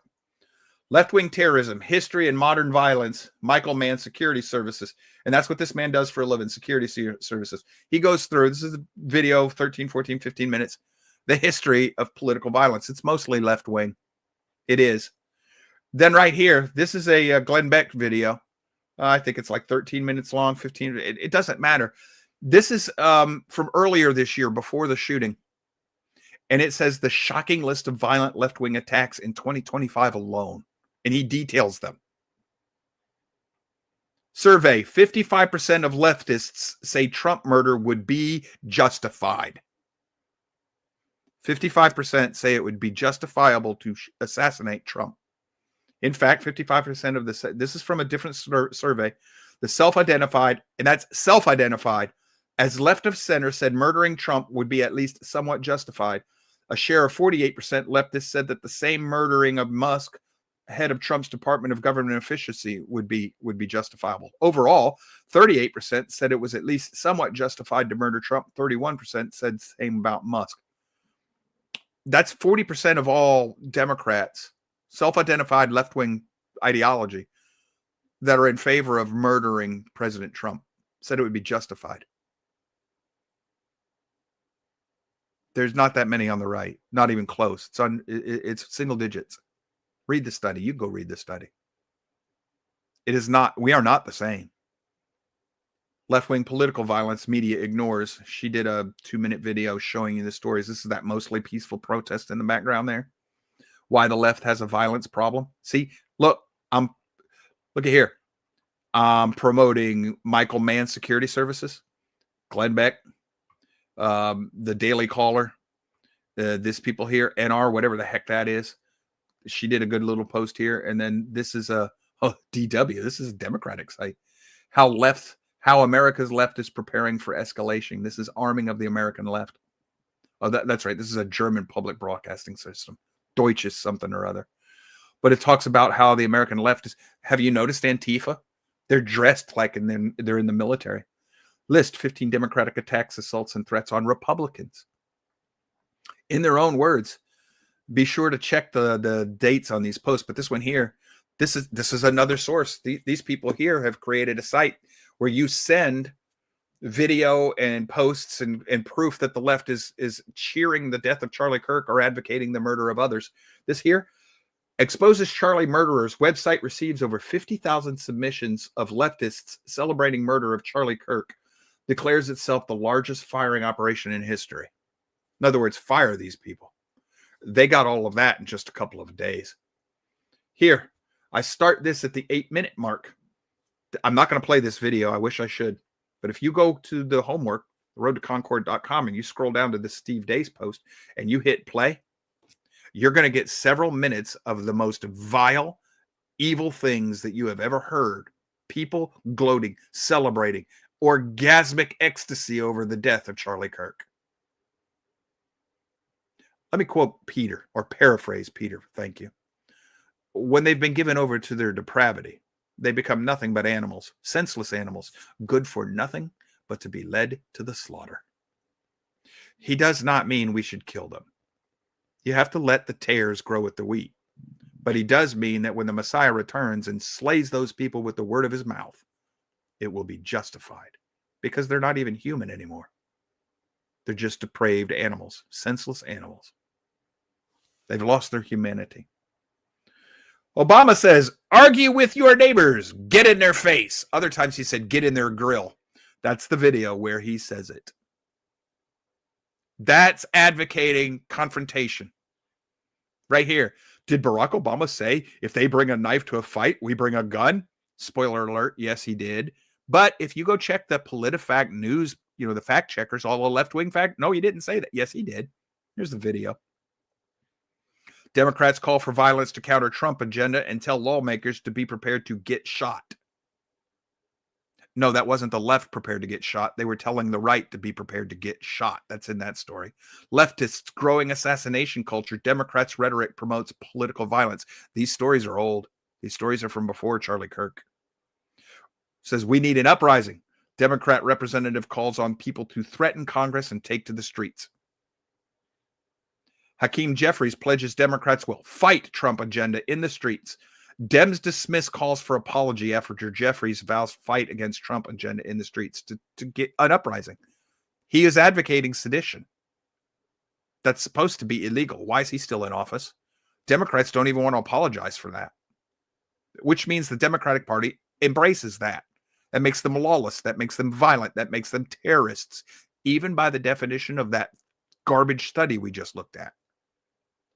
Left-wing terrorism, history and modern violence, Michael Mann Security Services. And that's what this man does for a living, security services. He goes through, this is a video, 13, 14, 15 minutes, the history of political violence. It's mostly left-wing. It is. Then right here, this is a Glenn Beck video. I think it's like 13 minutes long, 15. It doesn't matter. This is from earlier this year, before the shooting. And it says the shocking list of violent left-wing attacks in 2025 alone. And he details them. Survey, 55% of leftists say Trump murder would be justified. 55% say it would be justifiable to assassinate Trump. In fact, 55% of this is from a different survey. The self-identified, and that's self-identified, as left of center said murdering Trump would be at least somewhat justified. A share of 48% leftists said that the same murdering of Musk, head of Trump's Department of Government Efficiency, would be justifiable. Overall, 38% said it was at least somewhat justified to murder Trump. 31% said same about Musk. That's 40% of all Democrats, self-identified left-wing ideology, that are in favor of murdering President Trump, said it would be justified. There's not that many on the right, not even close. It's single digits. Read the study. You go read the study. It is not, we are not the same. Left-wing political violence media ignores. She did a 2-minute video showing you the stories. This is that mostly peaceful protest in the background there. Why the left has a violence problem. See, look at here. I'm promoting Michael Mann Security Services, Glenn Beck, the Daily Caller, this people here, NR, whatever the heck that is. She did a good little post here. And then this is DW. This is a Democratic site. How America's left is preparing for escalation. This is arming of the American left. Oh, that's right. This is a German public broadcasting system. Deutsches something or other. But it talks about how the American left is. Have you noticed Antifa? They're dressed like they're in the military. List 15 Democratic attacks, assaults, and threats on Republicans. In their own words, be sure to check the dates on these posts. But this one here, this is another source. These people here have created a site where you send video and posts and proof that the left is cheering the death of Charlie Kirk or advocating the murder of others. This here exposes Charlie murderers. Website receives over 50,000 submissions of leftists celebrating murder of Charlie Kirk. Declares itself the largest firing operation in history. In other words, fire these people. They got all of that in just a couple of days. Here, I start this at the 8-minute mark. I'm not going to play this video. I wish I should. But if you go to the homework, roadtoconcord.com, and you scroll down to the Steve Deace post and you hit play, you're going to get several minutes of the most vile, evil things that you have ever heard. People gloating, celebrating, orgasmic ecstasy over the death of Charlie Kirk. Let me quote Peter, or paraphrase Peter. Thank you. When they've been given over to their depravity, they become nothing but animals, senseless animals, good for nothing but to be led to the slaughter. He does not mean we should kill them. You have to let the tares grow with the wheat. But he does mean that when the Messiah returns and slays those people with the word of his mouth, it will be justified, because they're not even human anymore. They're just depraved animals, senseless animals. They've lost their humanity. Obama says, argue with your neighbors, get in their face. Other times he said, get in their grill. That's the video where he says it. That's advocating confrontation. Right here. Did Barack Obama say, if they bring a knife to a fight, we bring a gun? Spoiler alert, yes, he did. But if you go check the PolitiFact news, the fact checkers, all the left-wing fact, no, he didn't say that. Yes, he did. Here's the video. Democrats call for violence to counter Trump agenda and tell lawmakers to be prepared to get shot. No, that wasn't the left prepared to get shot. They were telling the right to be prepared to get shot. That's in that story. Leftists growing assassination culture. Democrats' rhetoric promotes political violence. These stories are old. These stories are from before Charlie Kirk. Says we need an uprising. Democrat representative calls on people to threaten Congress and take to the streets. Hakeem Jeffries pledges Democrats will fight Trump agenda in the streets. Dems dismiss calls for apology after Jeffries vows fight against Trump agenda in the streets to get an uprising. He is advocating sedition. That's supposed to be illegal. Why is he still in office? Democrats don't even want to apologize for that, which means the Democratic Party embraces that. That makes them lawless. That makes them violent. That makes them terrorists, even by the definition of that garbage study we just looked at.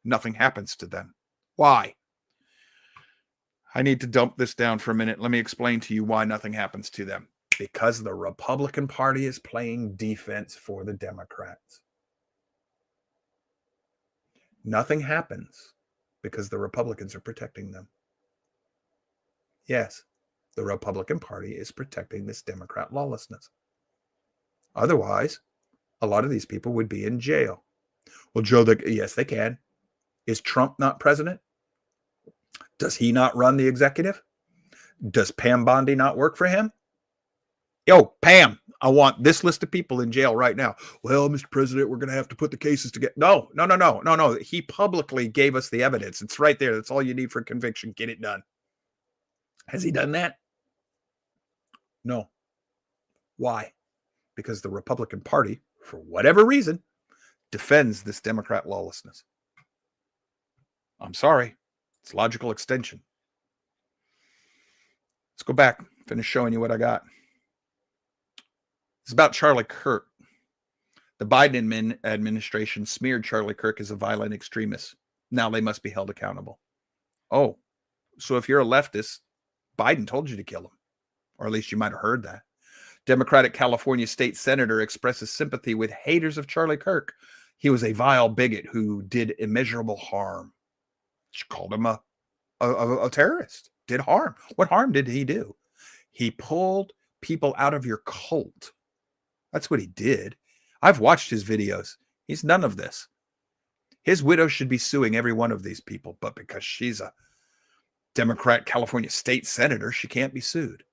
Nothing happens to them. Why? I need to dump this down for a minute. Let me explain to you why nothing happens to them. Because the Republican Party is playing defense for the Democrats. Nothing happens because the Republicans are protecting them. Yes, the Republican Party is protecting this Democrat lawlessness. Otherwise, a lot of these people would be in jail. Well, Joe, yes, they can. Is Trump not president? Does he not run the executive? Does Pam Bondi not work for him? Yo, Pam, I want this list of people in jail right now. Well, Mr. President, we're going to have to put the cases together. No. He publicly gave us the evidence. It's right there. That's all you need for conviction. Get it done. Has he done that? No. Why? Because the Republican Party, for whatever reason, defends this Democrat lawlessness. I'm sorry. It's logical extension. Let's go back, finish showing you what I got. It's about Charlie Kirk. The Biden administration smeared Charlie Kirk as a violent extremist. Now they must be held accountable. Oh, so if you're a leftist, Biden told you to kill him. Or at least you might have heard that. Democratic California state senator expresses sympathy with haters of Charlie Kirk. He was a vile bigot who did immeasurable harm. She called him a terrorist, did harm. What harm did he do? He pulled people out of your cult. That's what he did. I've watched his videos. He's none of this. His widow should be suing every one of these people, but because she's a Democrat California state senator, she can't be sued.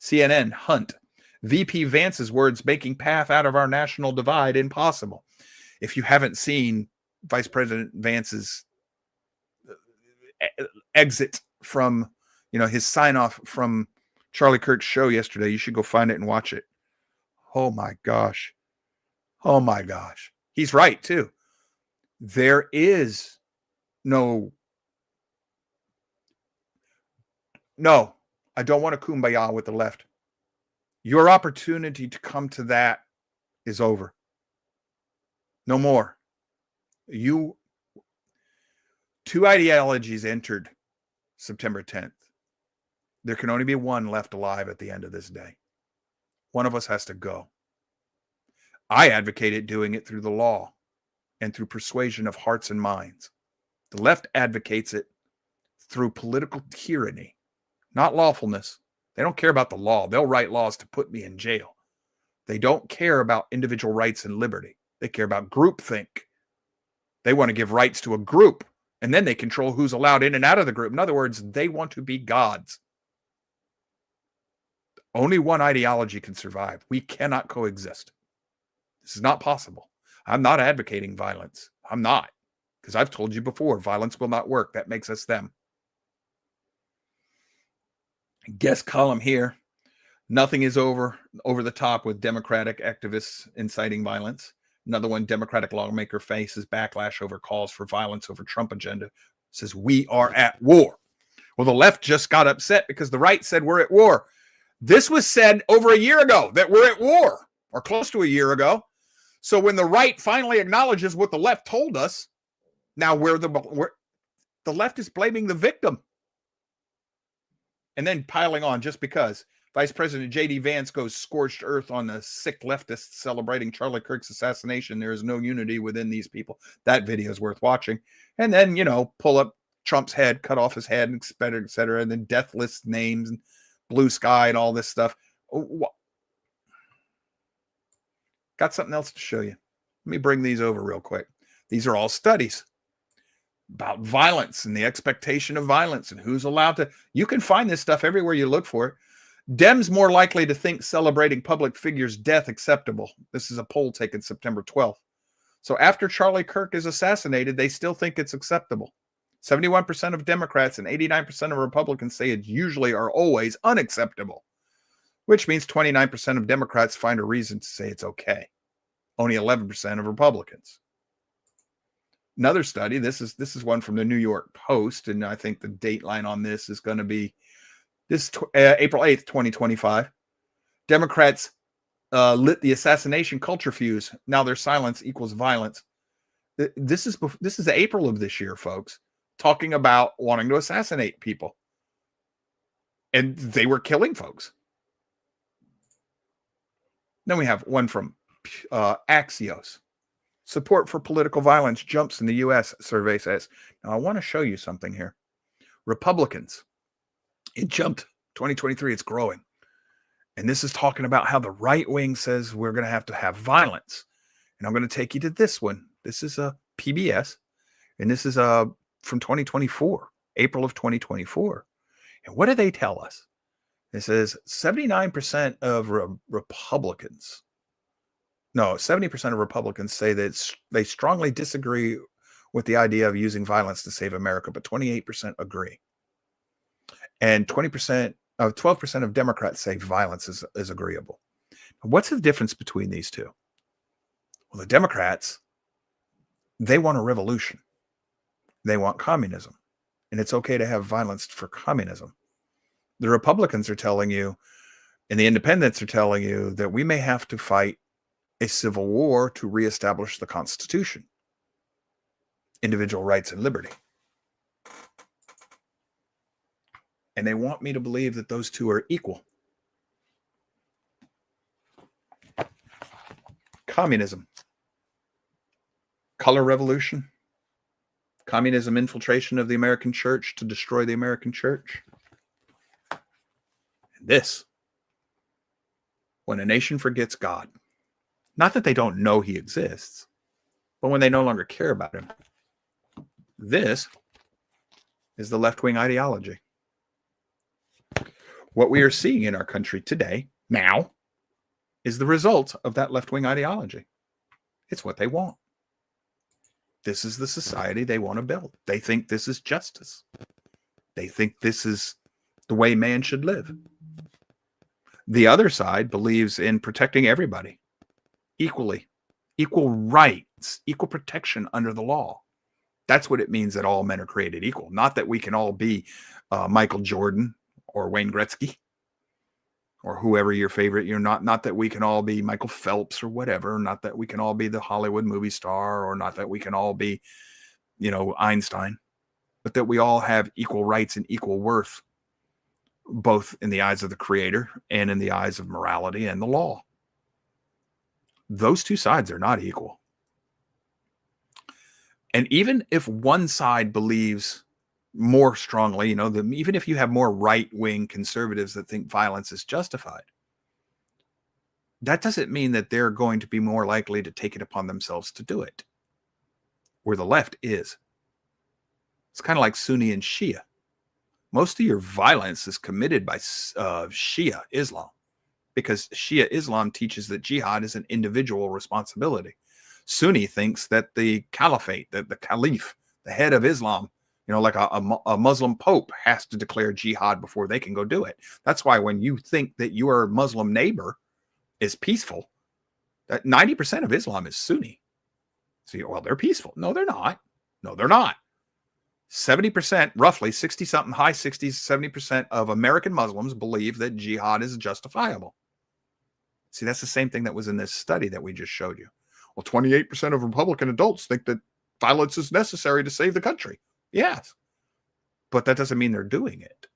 CNN, Hunt. VP Vance's words making path out of our national divide impossible. If you haven't seen Vice President Vance's exit from, his sign off from Charlie Kirk's show yesterday, you should go find it and watch it. Oh my gosh. He's right too. There is no, I don't want to kumbaya with the left. Your opportunity to come to that is over. No more. Two ideologies entered September 10th. There can only be one left alive at the end of this day. One of us has to go. I advocated doing it through the law and through persuasion of hearts and minds. The left advocates it through political tyranny, not lawfulness. They don't care about the law. They'll write laws to put me in jail. They don't care about individual rights and liberty. They care about groupthink. They want to give rights to a group, and then they control who's allowed in and out of the group. In other words, they want to be gods. Only one ideology can survive. We cannot coexist. This is not possible. I'm not advocating violence. I'm not. Because I've told you before, violence will not work. That makes us them. Guest column here. Nothing is over the top with Democratic activists inciting violence. Another one, Democratic lawmaker faces backlash over calls for violence over Trump agenda. Says, we are at war. Well, the left just got upset because the right said we're at war. This was said over a year ago that we're at war, or close to a year ago. So when the right finally acknowledges what the left told us, now the left is blaming the victim. And then piling on just because Vice President J.D. Vance goes scorched earth on the sick leftists celebrating Charlie Kirk's assassination. There is no unity within these people. That video is worth watching. And then, pull up Trump's head, cut off his head, et cetera, and then death list names and blue sky and all this stuff. Got something else to show you. Let me bring these over real quick. These are all studies about violence and the expectation of violence and who's allowed to. You can find this stuff everywhere you look for it. Dems more likely to think celebrating public figures' death acceptable. This is a poll taken September 12th. So after Charlie Kirk is assassinated, they still think it's acceptable. 71% of Democrats and 89% of Republicans say it usually or always unacceptable, which means 29% of Democrats find a reason to say it's okay. Only 11% of Republicans. Another study. This is one from the New York Post, and I think the dateline on this is going to be April 8th, 2025. Democrats lit the assassination culture fuse. Now their silence equals violence. This is April of this year, folks, talking about wanting to assassinate people, and they were killing folks. Then we have one from Axios. Support for political violence jumps in the U.S., survey says. Now, I want to show you something here. Republicans, it jumped 2023. It's growing. And this is talking about how the right wing says we're going to have violence. And I'm going to take you to this one. This is a PBS, and this is from 2024, April of 2024. And what do they tell us? It says 79% of Republicans, no, 70% of Republicans say that they strongly disagree with the idea of using violence to save America, but 28% agree. And 12% of Democrats say violence is agreeable. What's the difference between these two? Well, the Democrats, they want a revolution. They want communism. And it's okay to have violence for communism. The Republicans are telling you, and the independents are telling you, that we may have to fight a civil war to reestablish the Constitution, individual rights and liberty. And they want me to believe that those two are equal. Communism, color revolution, communism infiltration of the American church to destroy the American church. And this, when a nation forgets God, not that they don't know he exists, but when they no longer care about him. This is the left-wing ideology. What we are seeing in our country today, now, is the result of that left-wing ideology. It's what they want. This is the society they want to build. They think this is justice. They think this is the way man should live. The other side believes in protecting everybody equally, equal rights, equal protection under the law. That's what it means that all men are created equal. Not that we can all be Michael Jordan or Wayne Gretzky or whoever your favorite. You're not that we can all be Michael Phelps or whatever. Not that we can all be the Hollywood movie star, or not that we can all be, Einstein, but that we all have equal rights and equal worth, both in the eyes of the Creator and in the eyes of morality and the law. Those two sides are not equal. And even if one side believes more strongly, even if you have more right-wing conservatives that think violence is justified, that doesn't mean that they're going to be more likely to take it upon themselves to do it. Where the left is. It's kind of like Sunni and Shia. Most of your violence is committed by Shia Islam, because Shia Islam teaches that jihad is an individual responsibility. Sunni thinks that the caliphate, that the caliph, the head of Islam, like a Muslim pope, has to declare jihad before they can go do it. That's why when you think that your Muslim neighbor is peaceful, that 90% of Islam is Sunni. So, well, they're peaceful. No, they're not. No, they're not. 70%, roughly 60-something, high 60s, 70% of American Muslims believe that jihad is justifiable. See, that's the same thing that was in this study that we just showed you. Well, 28% of Republican adults think that violence is necessary to save the country. Yes. But that doesn't mean they're doing it.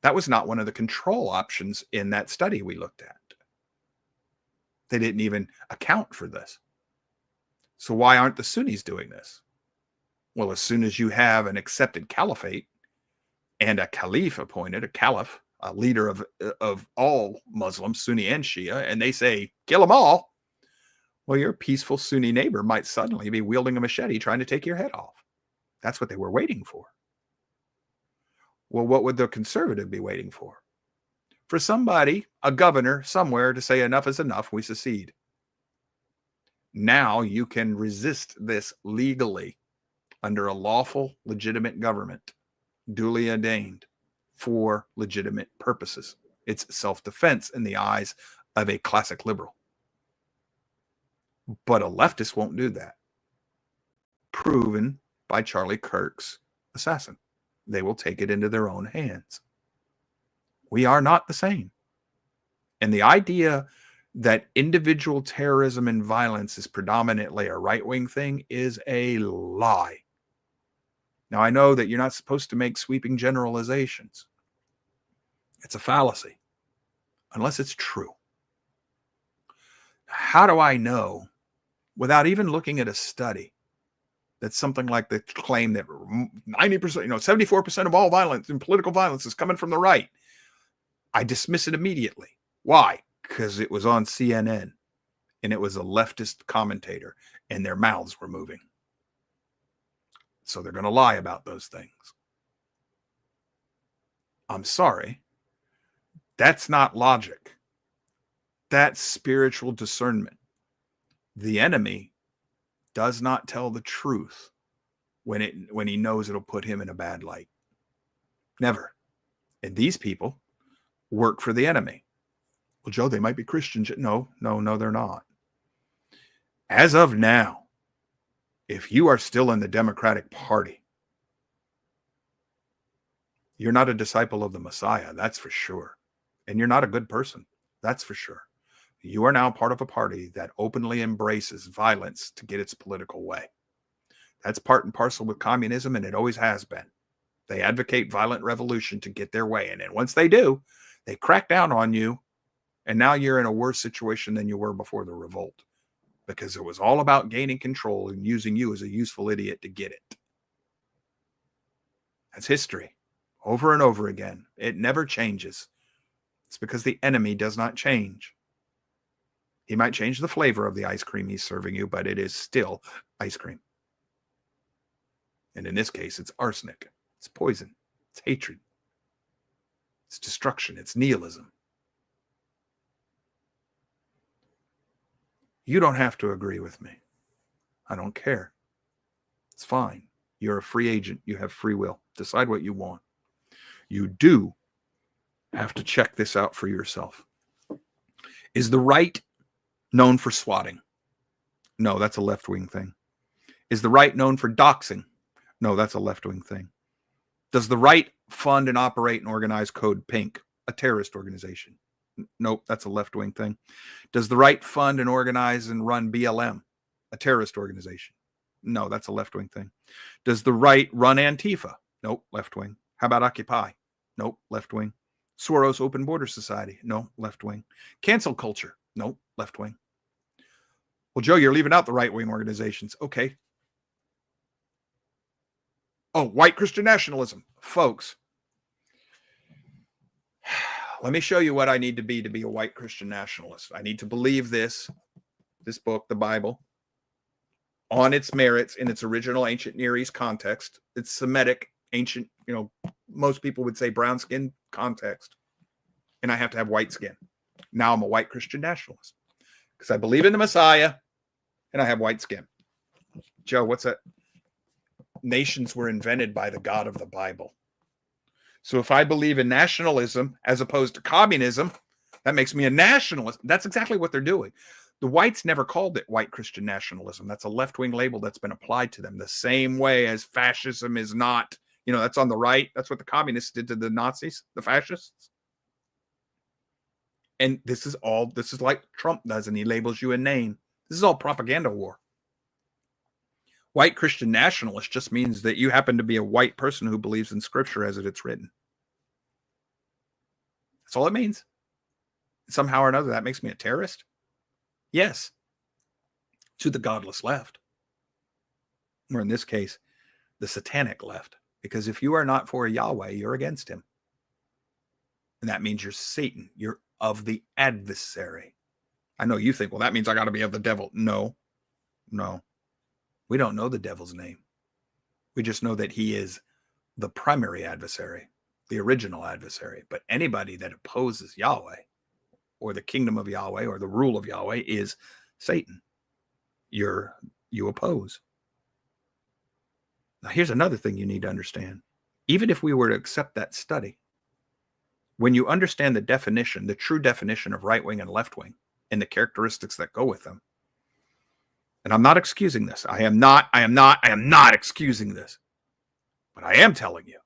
That was not one of the control options in that study we looked at. They didn't even account for this. So why aren't the Sunnis doing this? Well, as soon as you have an accepted caliphate and a caliph appointed, a caliph, a leader of all Muslims, Sunni and Shia, and they say, kill them all, well, your peaceful Sunni neighbor might suddenly be wielding a machete trying to take your head off. That's what they were waiting for. Well, what would the conservative be waiting for? For somebody, a governor somewhere, to say enough is enough, we secede. Now you can resist this legally under a lawful, legitimate government, duly ordained for legitimate purposes. It's self-defense in the eyes of a classic liberal. But a leftist won't do that. proven by Charlie Kirk's assassin. They will take it into their own hands. We are not the same. And the idea that individual terrorism and violence is predominantly a right-wing thing is a lie. Now, I know that you're not supposed to make sweeping generalizations. It's a fallacy, unless it's true. How do I know, without even looking at a study, that something like the claim that 90%, 74% of all violence and political violence is coming from the right? I dismiss it immediately. Why? Because it was on CNN and it was a leftist commentator and their mouths were moving. So they're going to lie about those things. I'm sorry. That's not logic. That's spiritual discernment. The enemy does not tell the truth when he knows it'll put him in a bad light. Never. And these people work for the enemy. Well, Joe, they might be Christians. No, they're not. As of now, if you are still in the Democratic Party, you're not a disciple of the Messiah, that's for sure. And you're not a good person, that's for sure. You are now part of a party that openly embraces violence to get its political way. That's part and parcel with communism, and it always has been. They advocate violent revolution to get their way. And then once they do, they crack down on you, and now you're in a worse situation than you were before the revolt, because it was all about gaining control and using you as a useful idiot to get it. That's history, over and over again. It never changes. It's because the enemy does not change. He might change the flavor of the ice cream he's serving you, but it is still ice cream. And in this case, it's arsenic. It's poison. It's hatred. It's destruction. It's nihilism. You don't have to agree with me. I don't care. It's fine. You're a free agent. You have free will. Decide what you want. You do have to check this out for yourself. Is the right known for swatting? No, that's a left-wing thing. Is the right known for doxing? No, that's a left-wing thing. Does the right fund and operate and organize Code Pink, a terrorist organization? Nope, that's a left-wing thing. Does the right fund and organize and run BLM, a terrorist organization? No, that's a left-wing thing. Does the right run Antifa? Nope, left-wing. How about Occupy? Nope, left-wing. Soros Open Border Society? No, left-wing. Cancel culture? Nope, left-wing. Well, Joe, you're leaving out the right-wing organizations. Okay. Oh, white Christian nationalism. Folks, let me show you what I need to be a white Christian nationalist. I need to believe this book, the Bible, on its merits in its original ancient Near East context. It's Semitic, ancient, most people would say brown skin context. And I have to have white skin. Now I'm a white Christian nationalist because I believe in the Messiah and I have white skin. Joe, what's that? Nations were invented by the God of the Bible. So if I believe in nationalism as opposed to communism, that makes me a nationalist. That's exactly what they're doing. The whites never called it white Christian nationalism. That's a left-wing label that's been applied to them the same way as fascism is not, that's on the right. That's what the communists did to the Nazis, the fascists. And this is like Trump does, and he labels you a name. This is all propaganda war. White Christian nationalist just means that you happen to be a white person who believes in scripture as it's written. That's all it means. Somehow or another, that makes me a terrorist? Yes. To the godless left. Or in this case, the satanic left. Because if you are not for Yahweh, you're against him. And that means you're Satan. You're of the adversary. I know you think, well, that means I got to be of the devil. No. We don't know the devil's name. We just know that he is the primary adversary, the original adversary. But anybody that opposes Yahweh or the kingdom of Yahweh or the rule of Yahweh is Satan. You oppose. Now, here's another thing you need to understand. Even if we were to accept that study, when you understand the definition, the true definition of right wing and left wing, and the characteristics that go with them, And I'm not excusing this. I am not excusing this. But I am telling you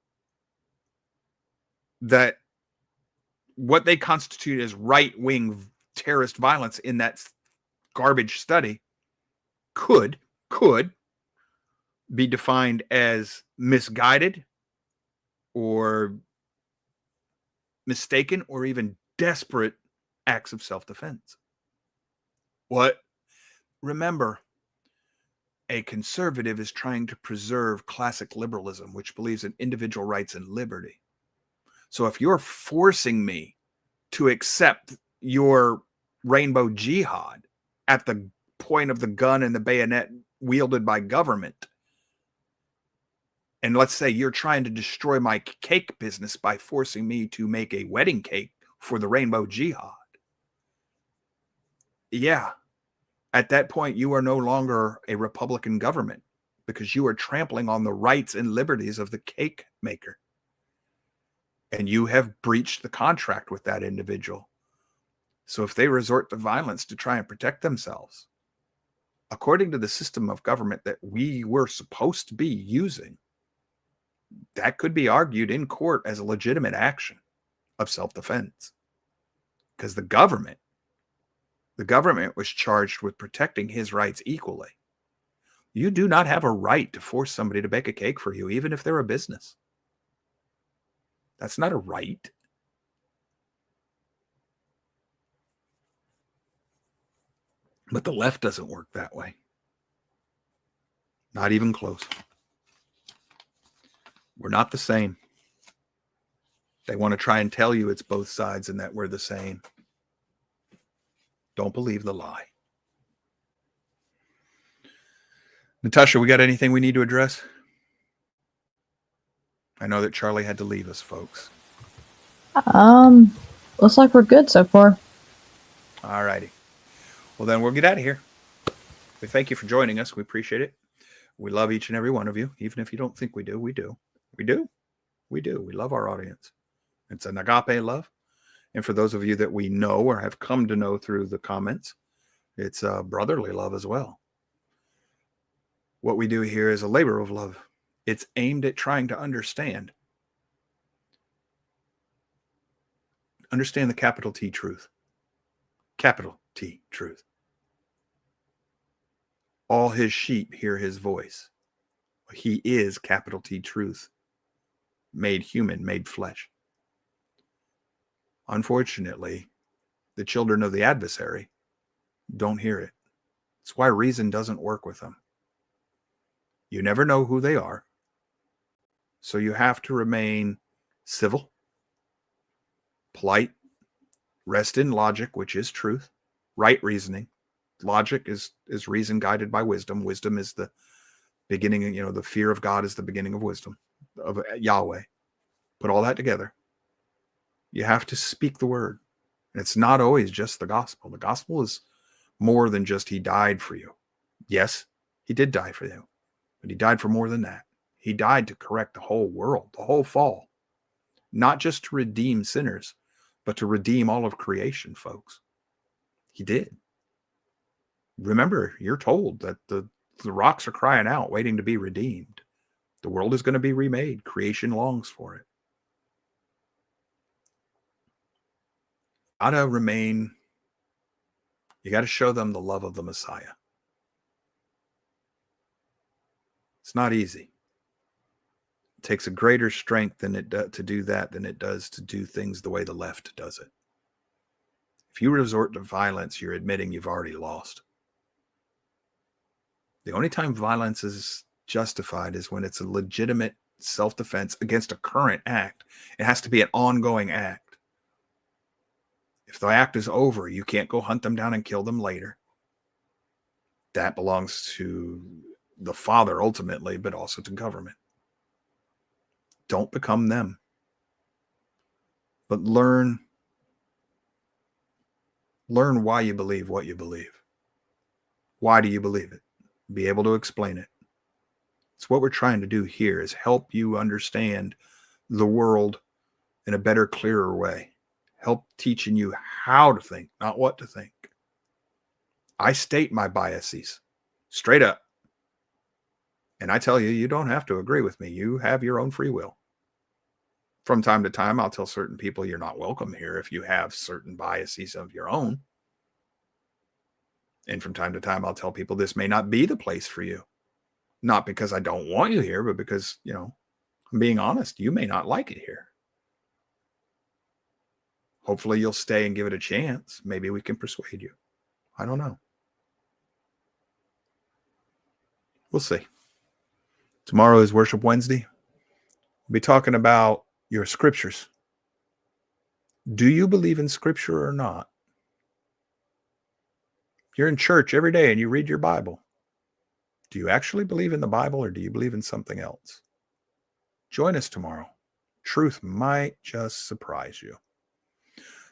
that what they constitute as right-wing terrorist violence in that garbage study could be defined as misguided or mistaken or even desperate acts of self-defense. What? Remember, a conservative is trying to preserve classic liberalism, which believes in individual rights and liberty. So if you're forcing me to accept your rainbow jihad at the point of the gun and the bayonet wielded by government, and let's say you're trying to destroy my cake business by forcing me to make a wedding cake for the rainbow jihad, yeah, at that point, you are no longer a Republican government because you are trampling on the rights and liberties of the cake maker. And you have breached the contract with that individual. So if they resort to violence to try and protect themselves, according to the system of government that we were supposed to be using, that could be argued in court as a legitimate action of self-defense. Because the government was charged with protecting his rights equally. You do not have a right to force somebody to bake a cake for you, even if they're a business. That's not a right. But the left doesn't work that way. Not even close. We're not the same. They want to try and tell you it's both sides and that we're the same. Don't believe the lie. Natasha, we got anything we need to address? I know that Charlie had to leave us, folks. Looks like we're good so far. All righty. Well, then we'll get out of here. We thank you for joining us. We appreciate it. We love each and every one of you, even if you don't think we do. We do. We do. We do. We love our audience. It's an agape love. And for those of you that we know or have come to know through the comments, it's a brotherly love as well. What we do here is a labor of love. It's aimed at trying to understand the capital T truth. Capital T truth. All his sheep hear his voice. He is capital T truth. Made human, made flesh. Unfortunately, the children of the adversary don't hear it. It's why reason doesn't work with them. You never know who they are. So you have to remain civil, polite, rest in logic, which is truth, right reasoning. Logic is reason guided by wisdom. Wisdom is the beginning, the fear of God is the beginning of wisdom, of Yahweh. Put all that together. You have to speak the word. And it's not always just the gospel. The gospel is more than just he died for you. Yes, he did die for you, but he died for more than that. He died to correct the whole world, the whole fall, not just to redeem sinners, but to redeem all of creation, folks. He did. Remember, you're told that the rocks are crying out, waiting to be redeemed. The world is going to be remade. Creation longs for it. You got to show them the love of the Messiah. It's not easy. It takes a greater strength to do that than it does to do things the way the left does it. If you resort to violence, you're admitting you've already lost. The only time violence is justified is when it's a legitimate self-defense against a current act. It has to be an ongoing act. If the act is over, you can't go hunt them down and kill them later. That belongs to the Father ultimately, but also to government. Don't become them. But learn why you believe what you believe. Why do you believe it? Be able to explain it. It's what we're trying to do here, is help you understand the world in a better, clearer way. Help teaching you how to think, not what to think. I state my biases Straight up. And I tell you, you don't have to agree with me. You have your own free will. From time to time, I'll tell certain people you're not welcome here if you have certain biases of your own. And from time to time, I'll tell people this may not be the place for you. Not because I don't want you here, but because, I'm being honest, you may not like it here. Hopefully you'll stay and give it a chance. Maybe we can persuade you. I don't know. We'll see. Tomorrow is Worship Wednesday. We'll be talking about your scriptures. Do you believe in scripture or not? You're in church every day and you read your Bible. Do you actually believe in the Bible or do you believe in something else? Join us tomorrow. Truth might just surprise you.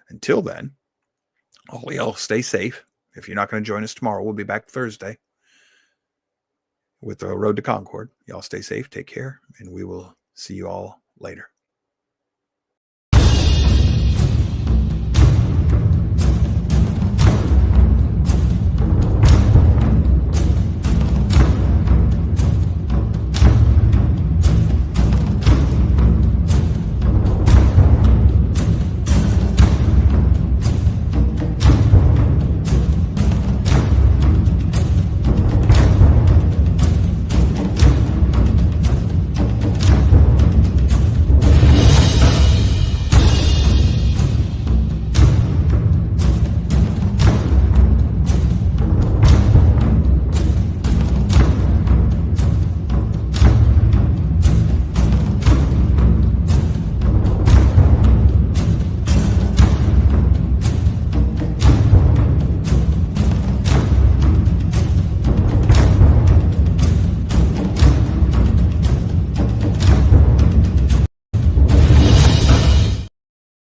Until then, all y'all stay safe. If you're not going to join us tomorrow, we'll be back Thursday with the Road to Concord. Y'all stay safe, take care, and we will see you all later.